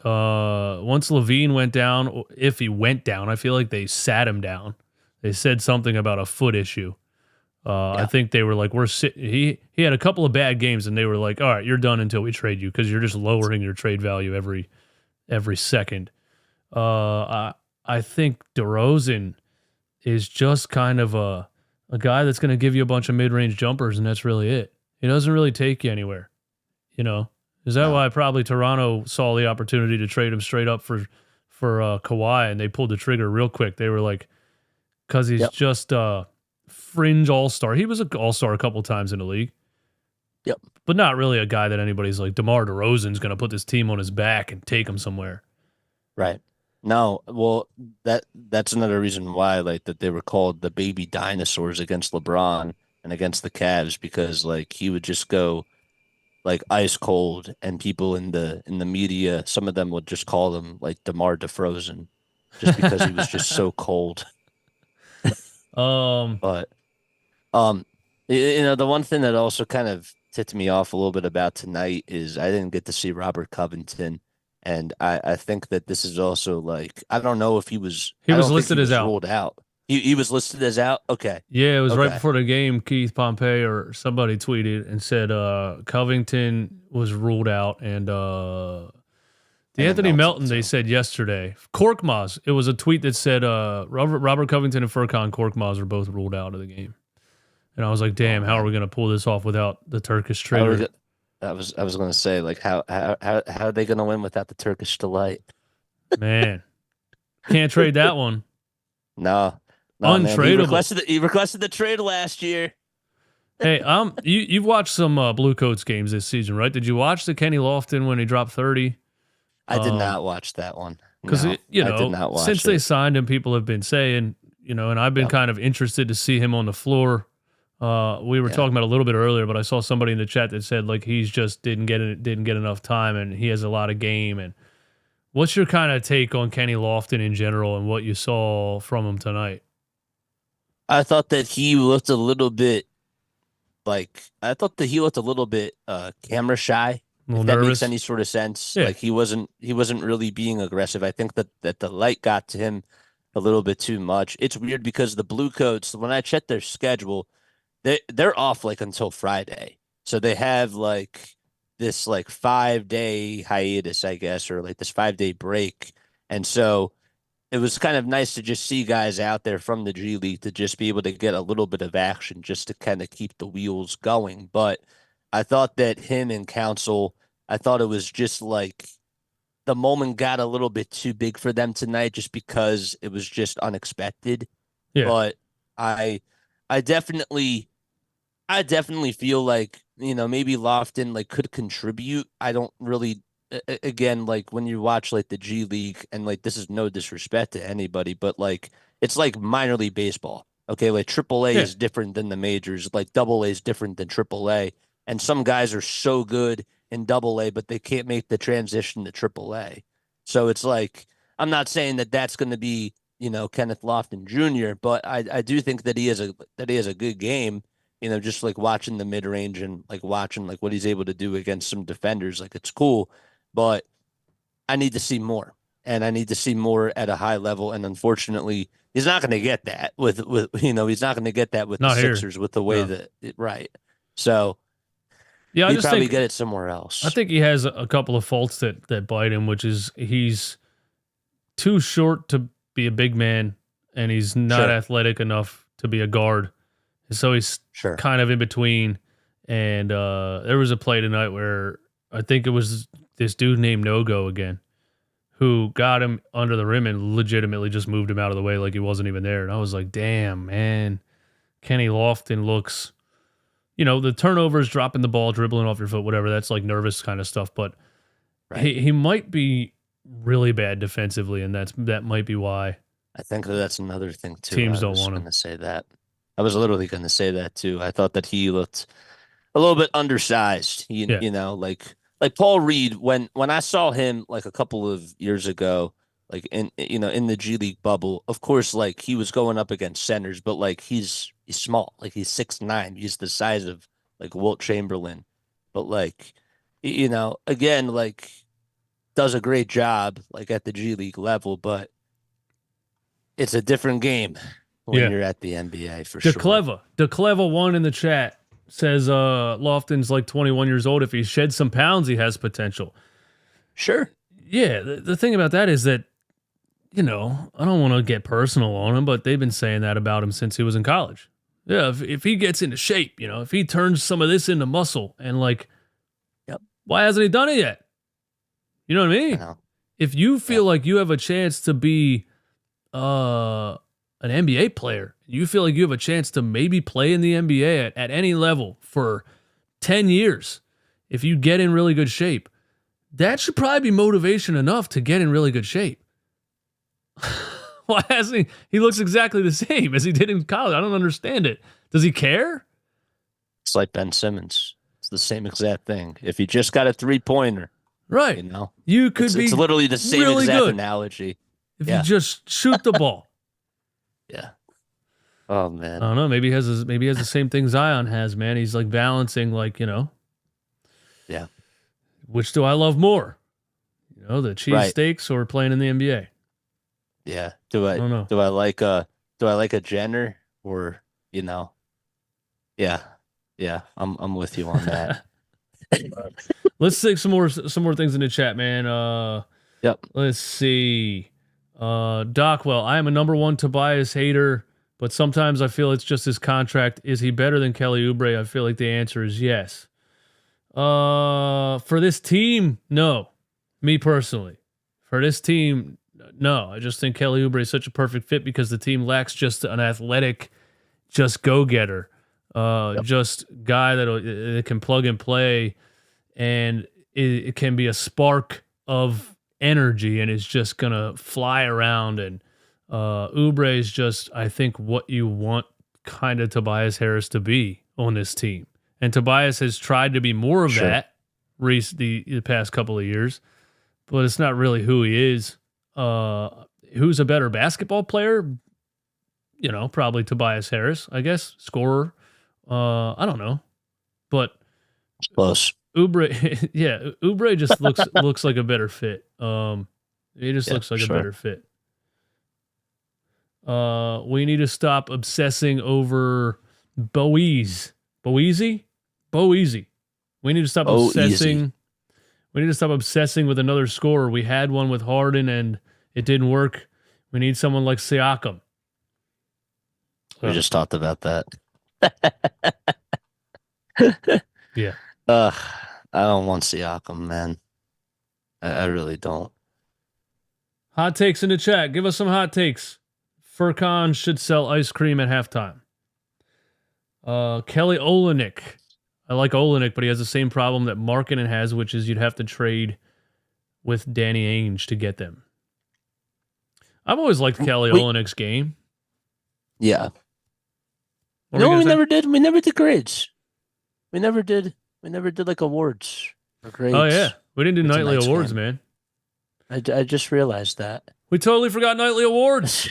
Once Levine went down, if he went down, I feel like they sat him down. They said something about a foot issue. I Yeah. think they were like, "We're sit." He had a couple of bad games, and they were like, "All right, you're done until we trade you because you're just lowering your trade value every second." I think DeRozan is just kind of a guy that's going to give you a bunch of mid range jumpers, and that's really it. He doesn't really take you anywhere. You know, is that No. why probably Toronto saw the opportunity to trade him straight up for Kawhi, and they pulled the trigger real quick? They were like, because he's Yep. just fringe all star. He was an all star a couple times in the league, Yep. but not really a guy that anybody's like DeMar DeRozan's going to put this team on his back and take him somewhere. Right. No, well, that's another reason why, like, that they were called the baby dinosaurs against LeBron and against the Cavs, because like he would just go like ice cold, and people in the media, some of them would just call him like DeMar DeFrozen, just because he was just so cold. um, But the one thing that also kind of ticked me off a little bit about tonight is I didn't get to see Robert Covington. And I think that this is also like, I don't know if he I was don't think he listed as was out. ruled out. He was listed as out. Okay. Yeah, it was right Okay. before the game. Keith Pompey or somebody tweeted and said Covington was ruled out, and the And then Anthony Melton Melton they too. said yesterday. Korkmaz. It was a tweet that said Robert Covington and Furkan Korkmaz are both ruled out of the game. And I was like, Oh damn, how are we man. going to pull this off without the Turkish How are we traitor? go- I was gonna say, like, how are they gonna win without the Turkish delight? Man, can't trade that one. No, no, man. Untradeable. He requested the trade last year. Hey, you've watched some Blue Coats games this season, right? Did you watch the Kenny Lofton when he dropped 30? I did not watch that one. Because No, I did not since watch they it. signed him, people have been saying, and I've been Yep. kind of interested to see him on the floor. We were Yeah. talking about it a little bit earlier, but I saw somebody in the chat that said like he's just didn't get enough time, and he has a lot of game. And what's your kind of take on Kenny Lofton in general and what you saw from him tonight? I thought that he looked a little bit I thought that he looked a little bit camera shy, A if little that makes nervous? any sort of sense. Yeah, Like he wasn't really being aggressive. I think that the light got to him a little bit too much. It's weird because the Bluecoats, when I checked their schedule, they're off like until Friday. So they have like this like 5 day hiatus, I guess, or like this 5 day break. And so it was kind of nice to just see guys out there from the G League to just be able to get a little bit of action just to kind of keep the wheels going. But I thought that him and Council, I thought it was just like the moment got a little bit too big for them tonight just because it was just unexpected. yeah, But I I definitely I definitely feel like, maybe Lofton like could contribute. I don't really again, like when you watch like the G League, and like this is no disrespect to anybody, but like it's like minor league baseball. Okay, like triple A yeah. is different than the majors, like double A is different than triple A. And some guys are so good in double A, but they can't make the transition to triple A. So it's like I'm not saying that that's going to be, Kenneth Lofton Jr., but I do think that he has a good game, just like watching the mid range and like watching like what he's able to do against some defenders. Like it's cool, but I need to see more, and I need to see more at a high level. And unfortunately, he's not going to get that with he's not going to get that with the Not here. Sixers with the way No. that right. So Yeah, he'd probably get it somewhere I else. think he has a couple of faults that bite him, which is he's too short to be a big man, and he's not Sure, athletic enough to be a guard. So he's sure. kind of in between. And there was a play tonight where I think it was this dude named No Go again, who got him under the rim and legitimately just moved him out of the way like he wasn't even there. And I was like, damn, man, Kenny Lofton looks, the turnovers, dropping the ball, dribbling off your foot, whatever. That's like nervous kind of stuff. But Right. he might be really bad defensively, and that might be why I think that that's another thing too. teams I don't was want going him. to say that. I was literally going to say that too. I thought that he looked a little bit undersized. Yeah, Like Paul Reed when I saw him like a couple of years ago, like in the G League bubble. Of course, like he was going up against centers, but like he's small. Like he's 6'9". He's the size of like Wilt Chamberlain, but like you know, again, like does a great job like at the G League level, but it's a different game when Yeah. you're at the NBA for sure. DeCleva one in the chat says Lofton's like 21 years old. If he sheds some pounds, he has potential. Sure. Yeah, the thing about that is that, you know, I don't want to get personal on him, but they've been saying that about him since he was in college. Yeah, if he gets into shape, you know, if he turns some of this into muscle, and like, Yep. why hasn't he done it yet? You know what I I mean? know. If you feel Yep. like you have a chance to be an NBA player, you feel like you have a chance to maybe play in the NBA at any level for 10 years, if you get in really good shape, that should probably be motivation enough to get in really good shape. Why hasn't he? He looks exactly the same as he did in college. I don't understand it. Does he care? It's like Ben Simmons. It's the same exact thing. If you just got a 3-pointer, Right. you know, You could it's be literally the same really exact good analogy. if Yeah. you just shoot the ball. Yeah. Oh I man. don't know. Maybe he has the same thing Zion has, man. He's like balancing, like, you know, Yeah. which do I love more? You know, the Right. cheesesteaks or playing in the NBA? Yeah. I don't know. Do I like a Jenner or you know? Yeah. Yeah. I'm with you on that. Let's take some more things in the chat, man. Yep. Let's see. Dockwell, I am a number one Tobias hater, but sometimes I feel it's just his contract. Is he better than Kelly Oubre? I feel like the answer is yes. For this team, no. Me personally. For this team, no. I just think Kelly Oubre is such a perfect fit because the team lacks just an athletic, just go-getter. Just guy that can plug and play, and it can be a spark of energy and is just gonna fly around. And Oubre is just, I think, what you want kind of Tobias Harris to be on this team. And Tobias has tried to be more of Sure. that the past couple of years, but it's not really who he is. Who's a better basketball player? You know, probably Tobias Harris, I guess. Scorer. I don't know, but Close. Oubre, yeah, Oubre just looks like a better fit. He just Yeah, looks like a sure. better fit. We need to stop obsessing over Boezy. Boezy? Boezy. We need to stop Oh, obsessing. easy. We need to stop obsessing with another scorer. We had one with Harden and it didn't work. We need someone like Siakam. We just talked about that. Yeah. I don't want Siakam, man. I really don't. Hot takes in the chat. Give us some hot takes. Furkan should sell ice cream at halftime. Kelly Olynyk. I like Olynyk, but he has the same problem that Markkanen has, which is you'd have to trade with Danny Ainge to get them. I've always liked Kelly Olynyk's game. Yeah. What were No, you we gonna say? never did. We never did grades. We never did like awards or grades. Oh yeah, we didn't do for nightly tonight's awards, game. man. I just realized that. We totally forgot nightly awards.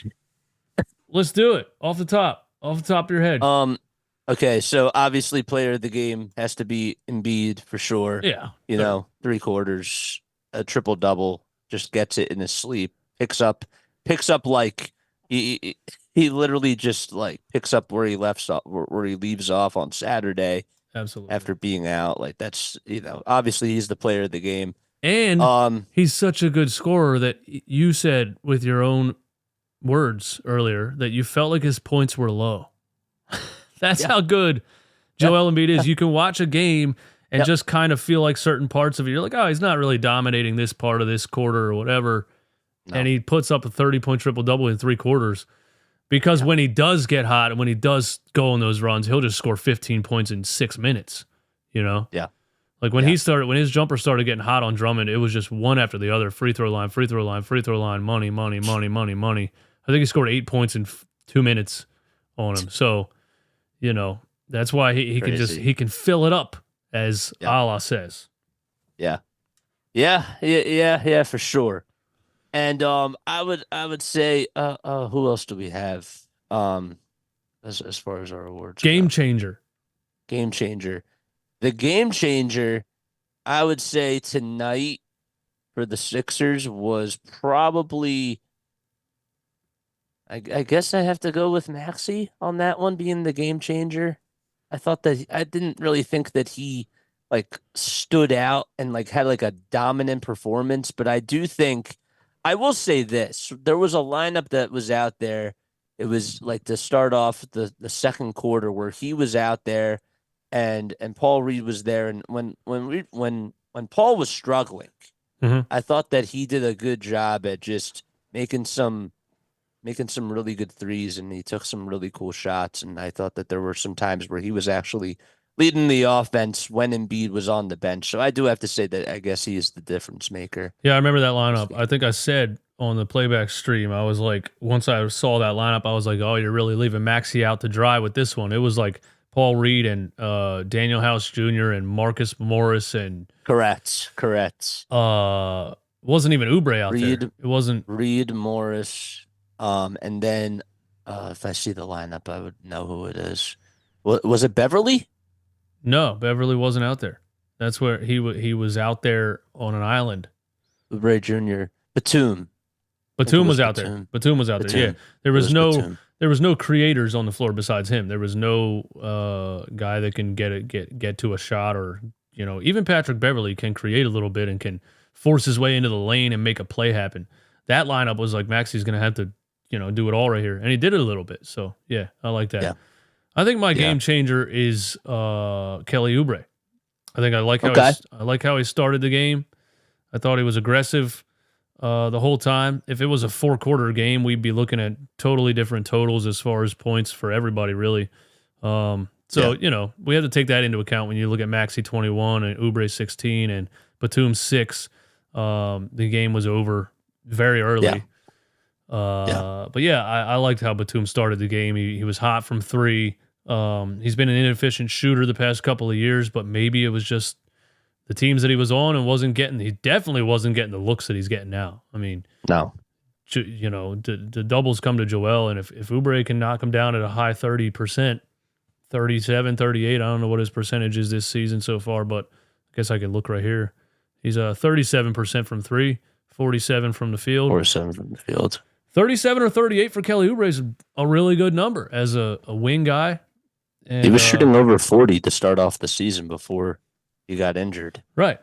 Let's do it off the top of your head. Okay, so obviously player of the game has to be Embiid for sure. Yeah, You know, 3/4, a triple double, just gets it in his sleep. Picks up like he literally just like picks up where he leaves off on Saturday absolutely. after being out. Like that's, you know, obviously he's the player of the game. And he's such a good scorer that you said with your own words earlier that you felt like his points were low. That's how good Joel Embiid is. You can watch a game and just kind of feel like certain parts of it, you're like, oh, he's not really dominating this part of this quarter or whatever. No. And he puts up a 30-point triple-double in 3 quarters. Because when he does get hot and when he does go on those runs, he'll just score 15 points in 6 minutes, you know? Yeah. Like when his jumper started getting hot on Drummond, it was just one after the other. Free throw line, money. I think he scored 8 points in 2 minutes on him. So, you know, that's why he can fill it up, as Allah says. Yeah, for sure. And I would say who else do we have as far as our awards? Game changer. The game changer I would say tonight for the Sixers was probably. I guess I have to go with Maxey on that one being the game changer. I thought that I didn't really think that he like stood out and like had like a dominant performance, but I do think I will say this. There was a lineup that was out there. It was like to start off the second quarter where he was out there and Paul Reed was there and when Paul was struggling, Hmm. I thought that he did a good job at just making some making some really good threes and he took some really cool shots. And I thought that there were some times where he was actually leading the offense when Embiid was on the bench. So I do have to say that I guess he is the difference maker Yeah, I remember that this lineup. I game. think I said on the playback stream, I was like, once I saw that lineup, I was like, oh, you're really leaving Maxi out to dry with this one. It was like Paul Reed and Daniel House Jr. and Marcus Morris and Correct. Correct. wasn't even Oubre out there. Reed, It wasn't. Reed Morris. And then if I see the lineup, I would know who it is. Was it Beverly? No, Beverly wasn't out there. That's where he was out there on an island. Ray Jr. Batum. I think it Batum was was out there. Batum. Batum was out there. Yeah, Batum. there It was was no Batum. there was no creators on the floor besides him. There was no guy that can get to a shot or even Patrick Beverly can create a little bit and can force his way into the lane and make a play happen. That lineup was like Maxi's going to have to do it all right here, and he did it a little bit. So yeah, I like that. Yeah. I think my Yeah. game changer is Kelly Oubre. I think Okay. I like how he started the game. I thought he was aggressive the whole time. If it was a 4-quarter game, we'd be looking at totally different totals as far as points for everybody, really. So we have to take that into account when you look at Maxi 21 and Oubre 16 and Batum 6. The game was over very Yeah. early. Yeah. But yeah, I liked how Batum started the game. He was hot from three. He's been an inefficient shooter the past couple of years, but maybe it was just the teams that he was on and he definitely wasn't getting the looks that he's getting now. I mean, No. the doubles come to Joel, and if Oubre can knock him down at a high 30%, 37, 38, I don't know what his percentage is this season so far, but I guess I can look right here. He's 37% from three, 47 from the field. Or seven from the field. 37 or 38 for Kelly Oubre is a really good number as a wing guy. And, He was shooting over 40 to start off the season before he got injured. right.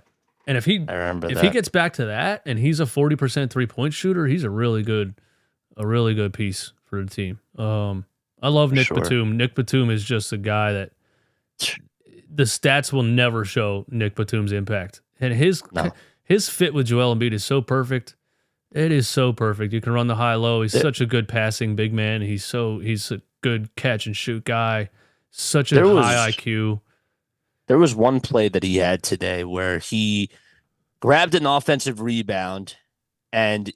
And if he I remember if that. he gets back to that and he's a 40% 3-point shooter, he's a really good piece for the team. I love Nick Sure. Batum. Nick Batum is just a guy that the stats will never show Nick Batum's impact. And No. his fit with Joel Embiid is so perfect. It is so perfect. You can run the high low. He's There- such a good passing big man. He's a good catch and shoot guy. Such a There was- high IQ. There was one play that he had today where he grabbed an offensive rebound and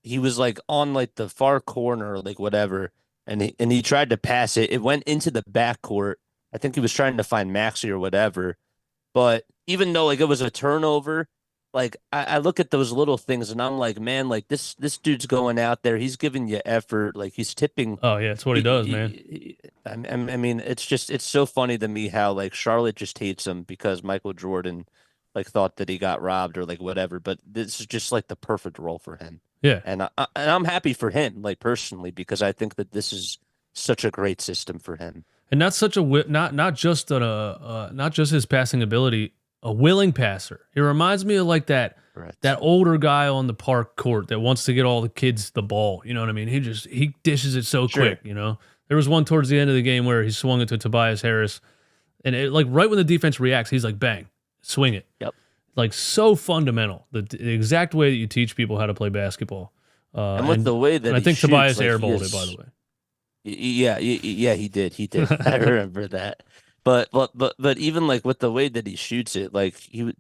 he was like on like the far corner, like whatever, and he tried to pass it. It went into the backcourt. I think he was trying to find Maxi or whatever. But even though like it was a turnover, like I look at those little things and I'm like, man, like this dude's going out there. He's giving you effort. Like he's tipping. Oh yeah, that's what he does, man. I mean, it's so funny to me how like Charlotte just hates him because Michael Jordan like thought that he got robbed or like whatever. But this is just like the perfect role for him. Yeah. And I'm happy for him, like personally, because I think that this is such a great system for him. And not such a not just not just his passing ability, a willing passer. He reminds me of like that Right. that older guy on the park court that wants to get all the kids the ball. You know what I mean? He dishes it so Sure. quick. There was one towards the end of the game where he swung it to Tobias Harris, and it, like right when the defense reacts, he's like, bang, swing it. Yep. Like so fundamental. The exact way that you teach people how to play basketball. And with the way that and I he think shoots, Tobias like, he airballed is- it, by the way. Yeah, he did. He did. I remember that. But even like with the way that he shoots it, like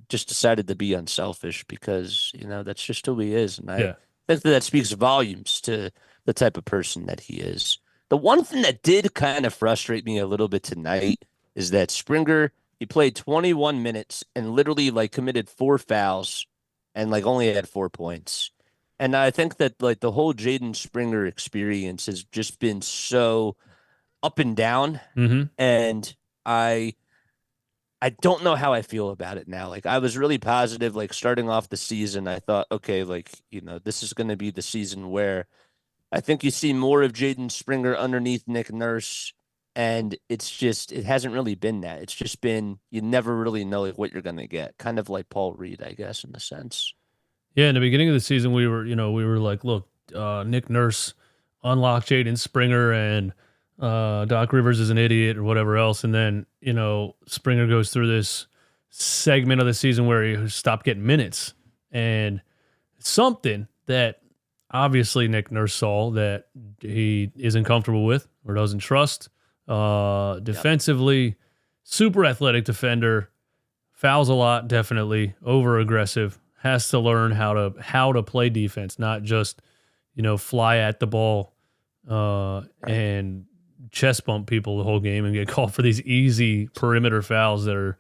just decided to be unselfish because that's just who he is, and I Yeah. think that speaks volumes to the type of person that he is. The one thing that did kind of frustrate me a little bit tonight is that Springer he played 21 minutes and literally like committed 4 fouls and like only had 4 points. And I think that like the whole Jaden Springer experience has just been so up and down. Mm-hmm. And I I don't know how I feel about it now. Like I was really positive, like starting off the season, I thought, okay, like, this is going to be the season where I think you see more of Jaden Springer underneath Nick Nurse. And it hasn't really been that. It's just been, you never really know like what you're going to get. Kind of like Paul Reed, I guess, in a sense. Yeah, in the beginning of the season, we were like, look, Nick Nurse unlocked Jaden Springer, and Doc Rivers is an idiot or whatever else. And then, Springer goes through this segment of the season where he stopped getting minutes. And something that obviously Nick Nurse saw that he isn't comfortable with or doesn't trust. Defensively, super athletic defender, fouls a lot, definitely, over aggressive. Has to learn how to play defense, not just fly at the ball and chest bump people the whole game and get called for these easy perimeter fouls that are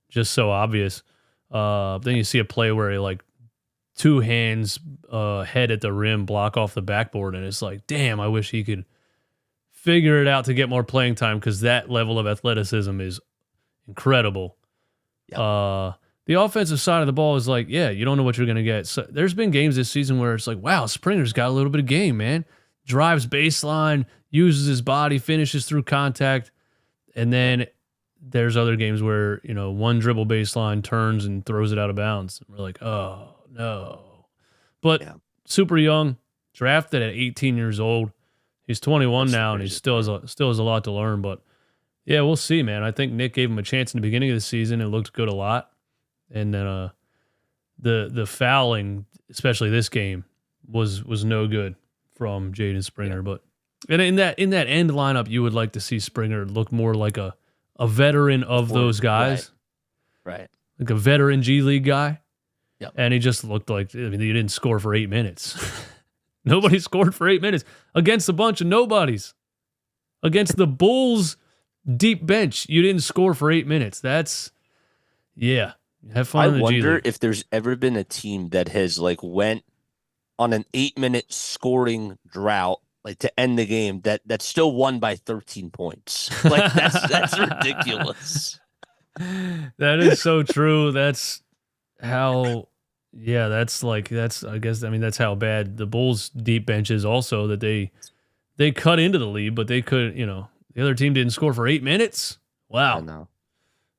just so obvious. Then you see a play where he like two hands head at the rim block off the backboard, and it's like, damn, I wish he could figure it out to get more playing time, because that level of athleticism is incredible. Yep. The offensive side of the ball is like, yeah, you don't know what you're going to get. So there's been games this season where it's like, wow, Springer's got a little bit of game, man. Drives baseline, uses his body, finishes through contact. And then there's other games where, one dribble baseline turns and throws it out of bounds. And we're like, oh, no. But super young, drafted at 18 years old. He's 21 That's now, crazy. And he still has a lot to learn. But, yeah, we'll see, man. I think Nick gave him a chance in the beginning of the season. It looked good a lot. And then the fouling, especially this game, was no good from Jaden Springer. Yeah. But and in that end lineup, you would like to see Springer look more like a veteran of those guys, right? Like a veteran G League guy. Yep. And he just looked like, he didn't score for 8 minutes. Nobody scored for 8 minutes against a bunch of nobodies. Against the Bulls deep bench, you didn't score for 8 minutes. That's have fun. I wonder if there's ever been a team that has like went on an 8-minute scoring drought, like to end the game, that still won by 13 points. Like that's ridiculous. That is so true. That's how. Yeah, that's I guess that's how bad the Bulls deep bench is. Also, that they cut into the lead, but they could. The other team didn't score for 8 minutes. Wow. I know.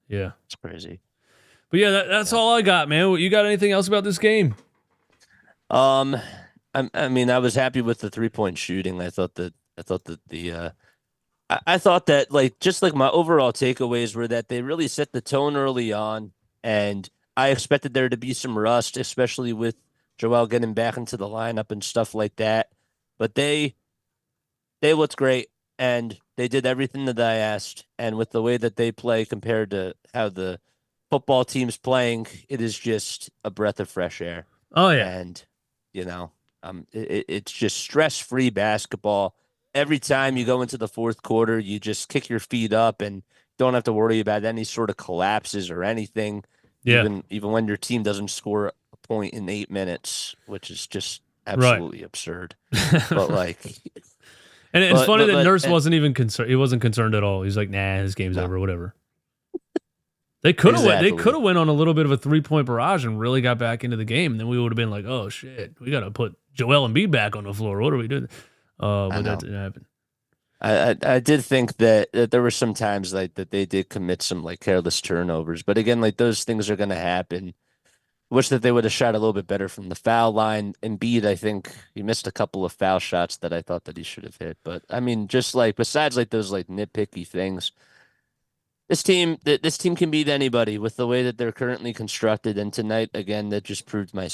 Yeah, it's crazy. But yeah, that's all I got, man. You got anything else about this game? I was happy with the 3-point shooting. I thought that like just like my overall takeaways were that they really set the tone early on, and I expected there to be some rust, especially with Joel getting back into the lineup and stuff like that. But they looked great, and they did everything that I asked. And with the way that they play compared to how the football team's playing, it is just a breath of fresh air. Oh yeah. And it's just stress-free basketball. Every time you go into the fourth quarter, you just kick your feet up and don't have to worry about any sort of collapses or anything. Yeah. Even when your team doesn't score a point in 8 minutes, which is just absolutely absurd. But like, and it's funny that Nurse wasn't even concerned. He wasn't concerned at all. He's like, nah, this game's over, whatever. They could have went on a little bit of a 3-point barrage and really got back into the game. And then we would have been like, oh shit, we got to put Joel Embiid back on the floor. What are we doing? But that didn't happen. I did think that there were some times like that they did commit some like careless turnovers, but again, like those things are going to happen. Wish that they would have shot a little bit better from the foul line. Embiid, I think he missed a couple of foul shots that I thought that he should have hit. But I mean, just like besides like those like nitpicky things, this team can beat anybody with the way that they're currently constructed. And tonight, again, that just proved my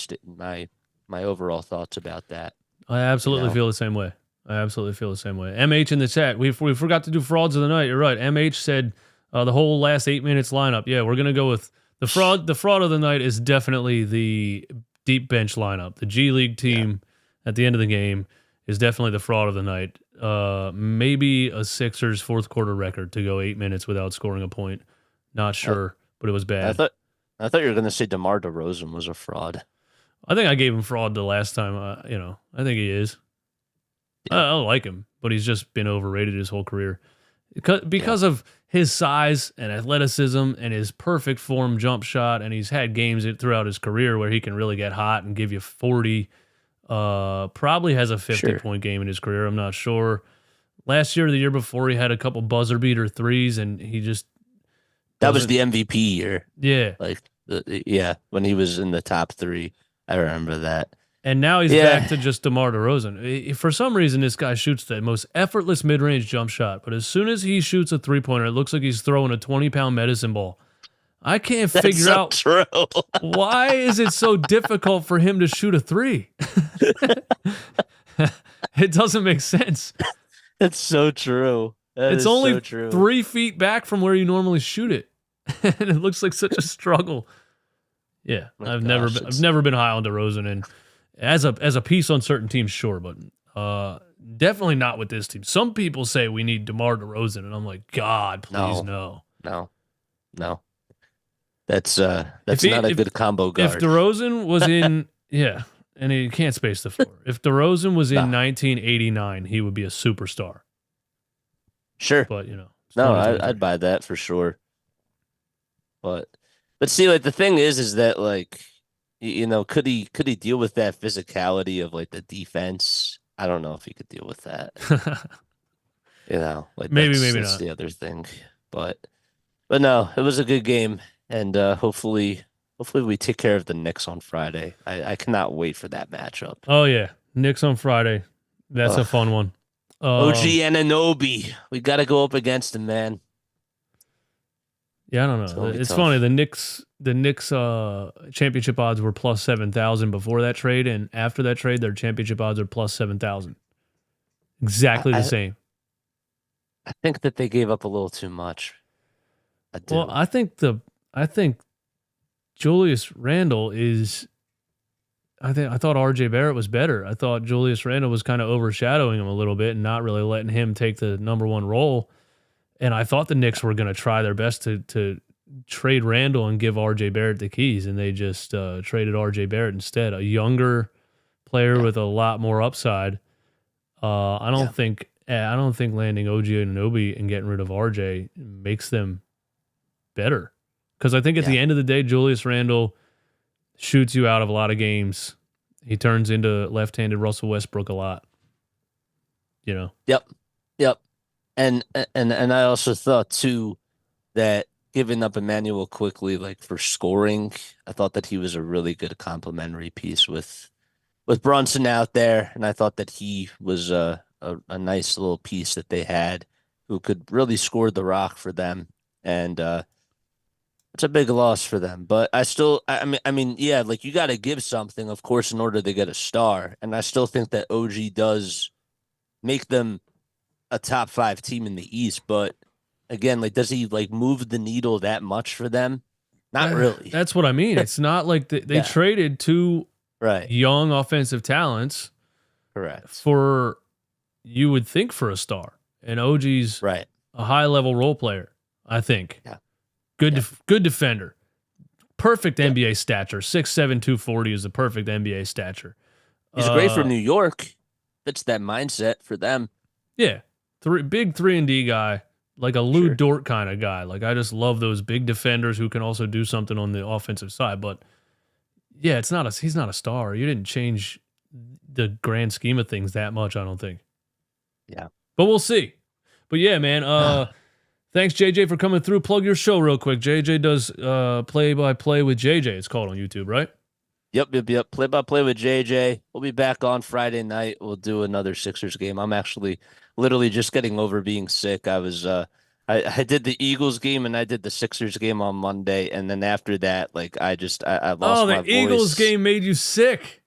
overall thoughts about that. I absolutely feel the same way. MH in the chat. We forgot to do frauds of the night. You're right. MH said the whole last 8 minutes lineup. Yeah, we're gonna go with the fraud. The fraud of the night is definitely the deep bench lineup. The G League team at the end of the game is definitely the fraud of the night. Maybe a Sixers fourth quarter record to go 8 minutes without scoring a point. Not sure, but it was bad. I thought you were going to say DeMar DeRozan was a fraud. I think I gave him fraud the last time. I think he is. Yeah. I like him, but he's just been overrated his whole career. because of his size and athleticism and his perfect form jump shot, and he's had games throughout his career where he can really get hot and give you 40. Probably has a 50-point game in his career. I'm not sure. Last year or the year before, he had a couple buzzer beater threes, and he just That was the MVP year. Yeah. Like, yeah, when he was in the top 3. I remember that. And now he's back to just DeMar DeRozan. For some reason, this guy shoots the most effortless mid-range jump shot, but as soon as he shoots a three-pointer, it looks like he's throwing a 20-pound medicine ball. I can't figure out true. why is it so difficult for him to shoot a three? It doesn't make sense. It's so true. It's only 3 feet back from where you normally shoot it, and it looks like such a struggle. Yeah, I've never been high on DeRozan, and as a piece on certain teams, sure, but definitely not with this team. Some people say we need DeMar DeRozan, and I'm like, God, please no. That's not a good combo guard. If DeRozan was in, yeah, and he can't space the floor. If DeRozan was in 1989, he would be a superstar. Sure, but I'd buy that for sure. But see, like the thing is that like, could he deal with that physicality of like the defense? I don't know if he could deal with that. Like maybe that's not. The other thing, but no, it was a good game, and hopefully we take care of the Knicks on Friday. I cannot wait for that matchup. Oh yeah, Knicks on Friday. That's a fun one. OG Anunoby, we got to go up against him, man. Yeah, I don't know. It's funny. The Knicks championship odds were plus 7,000 before that trade, and after that trade, their championship odds are plus 7,000. Exactly the same. I think that they gave up a little too much. Well, I think Julius Randle is. I thought RJ Barrett was better. I thought Julius Randle was kind of overshadowing him a little bit and not really letting him take the number one role. And I thought the Knicks were going to try their best to trade Randle and give RJ Barrett the keys, and they just traded RJ Barrett instead, a younger player with a lot more upside. I don't think landing OG Anunoby and getting rid of RJ makes them better, because I think at the end of the day, Julius Randle shoots you out of a lot of games. He turns into left-handed Russell Westbrook a lot. Yep. And I also thought too that giving up Emmanuel quickly, like for scoring, I thought that he was a really good complementary piece with Brunson out there, and I thought that he was a nice little piece that they had who could really score the rock for them, and it's a big loss for them. But I mean, yeah, like you got to give something, of course, in order to get a star, and I still think that OG does make them a top 5 team in the East, but again, like, does he like move the needle that much for them? Not really. That's what I mean. It's not like they traded 2 young offensive talents, correct, for you would think for a star, and OG's a high level role player. I think, good defender, perfect NBA stature, 6'7", 240 is the perfect NBA stature. He's great for New York. Fits that mindset for them. Yeah. Big 3-and-D guy, like a Lou Dort kind of guy. Like, I just love those big defenders who can also do something on the offensive side. But yeah, he's not a star. You didn't change the grand scheme of things that much, I don't think. Yeah. But we'll see. But yeah, man, thanks JJ for coming through. Plug your show real quick. JJ does play-by-play with JJ. It's called on YouTube, right? Yep. Play-by-play with JJ. We'll be back on Friday night. We'll do another Sixers game. I'm actually literally just getting over being sick. I was I did the Eagles game and I did the Sixers game on Monday, and then after that, like I lost my voice. The Eagles game made you sick.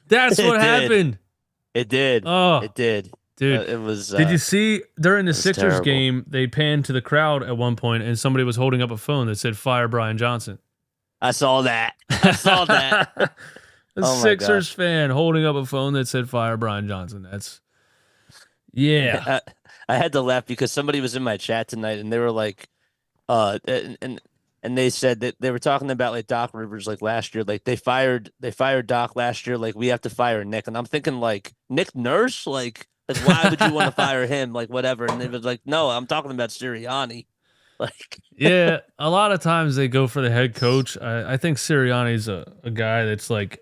That's what happened. It did. Oh, it did. Dude, it was. Did you see during the Sixers terrible. game, they panned to the crowd at one point and somebody was holding up a phone that said "Fire Brian Johnson"? I saw that. A Sixers fan holding up a phone that said "Fire Brian Johnson." That's I had to laugh because somebody was in my chat tonight and they were like, and they said that they were talking about like Doc Rivers like last year, like they fired Doc last year, like we have to fire Nick, and I'm thinking like Nick Nurse, like Like, why would you want to fire him? Like, whatever. And it was like, no, I'm talking about Sirianni. Like, Yeah, a lot of times they go for the head coach. I think Sirianni's a guy that's like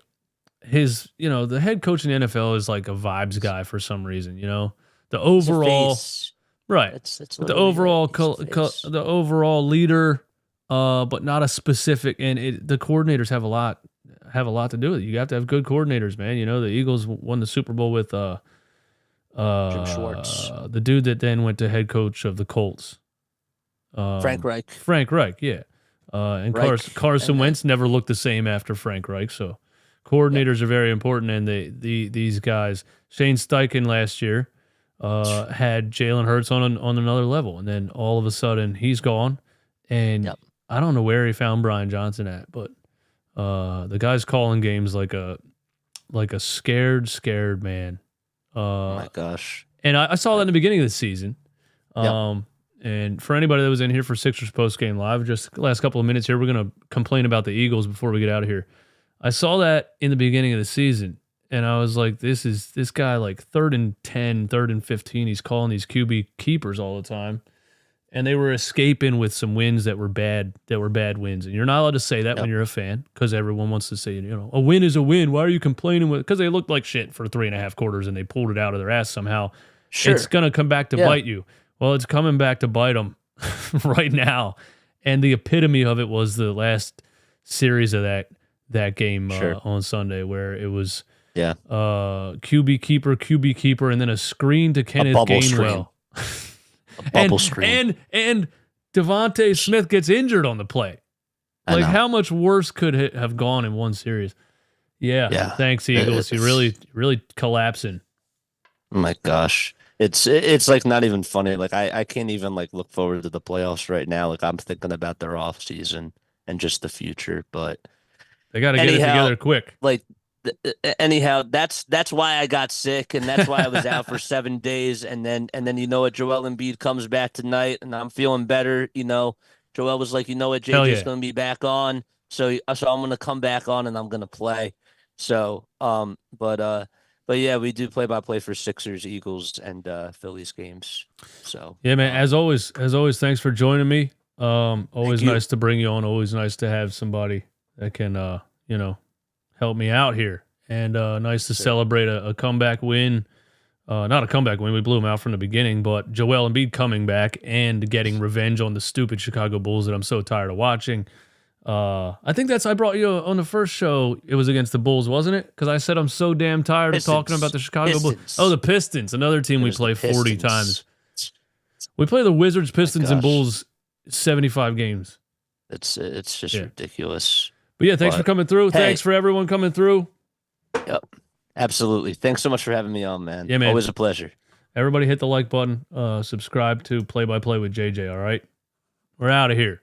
the head coach in the NFL is like a vibes guy for some reason, the he's a overall, face. right. It's But the literally it. overall, He's a face. the overall leader, but not a specific, and the coordinators have a lot to do with it. You have to have good coordinators, man. The Eagles won the Super Bowl with Jim Schwartz, the dude that then went to head coach of the Colts. Frank Reich. Frank Reich, yeah. And Reich. Carson And Wentz never looked the same after Frank Reich. So coordinators are very important, and these guys. Shane Steichen last year had Jalen Hurts on another level, and then all of a sudden he's gone, and I don't know where he found Brian Johnson at, but the guy's calling games like a scared man. Oh my gosh. And I saw that in the beginning of the season. And for anybody that was in here for Sixers Post Game Live, just the last couple of minutes here, we're going to complain about the Eagles before we get out of here. I saw that in the beginning of the season, and I was like, this guy, like 3rd and 10, 3rd and 15, he's calling these QB keepers all the time. And they were escaping with some wins that were bad wins. And you're not allowed to say that when you're a fan, because everyone wants to say, a win is a win. Why are you complaining? Because they looked like shit for 3.5 quarters and they pulled it out of their ass somehow. Sure. It's going to come back to bite you. Well, it's coming back to bite them right now. And the epitome of it was the last series of that game on Sunday, where it was QB keeper, and then a screen to Kenneth Gainwell. Bubble screen. And Devontae Smith gets injured on the play. Like, how much worse could it have gone in one series? Yeah. Thanks, Eagles. You're really collapsing. Oh my gosh. It's like not even funny. Like I can't even like look forward to the playoffs right now. Like I'm thinking about their off season and just the future. But they got to get it together quick. Like anyhow, that's why I got sick, and that's why I was out for 7 days. And then what? Joel Embiid comes back tonight, and I'm feeling better. Joel was like, what? JJ's going to be back on, so I'm going to come back on, and I'm going to play. So, but yeah, we do play-by-play for Sixers, Eagles, and Phillies games. So yeah, man. As always, thanks for joining me. Always nice to bring you on. Always nice to have somebody that can, help me out here. And nice to celebrate a comeback win. Not a comeback win. We blew them out from the beginning, but Joel Embiid coming back and getting revenge on the stupid Chicago Bulls that I'm so tired of watching. I think I brought you on the first show. It was against the Bulls, wasn't it? Because I said I'm so damn tired of talking about the Chicago Bulls. Oh, the Pistons, another team we play 40 times. We play the Wizards, Pistons, and Bulls 75 games. It's just ridiculous. But yeah, thanks for coming through. Thanks for everyone coming through. Yep, absolutely. Thanks so much for having me on, man. Yeah, man. Always a pleasure. Everybody hit the like button. Subscribe to Play by Play with JJ, all right? We're out of here.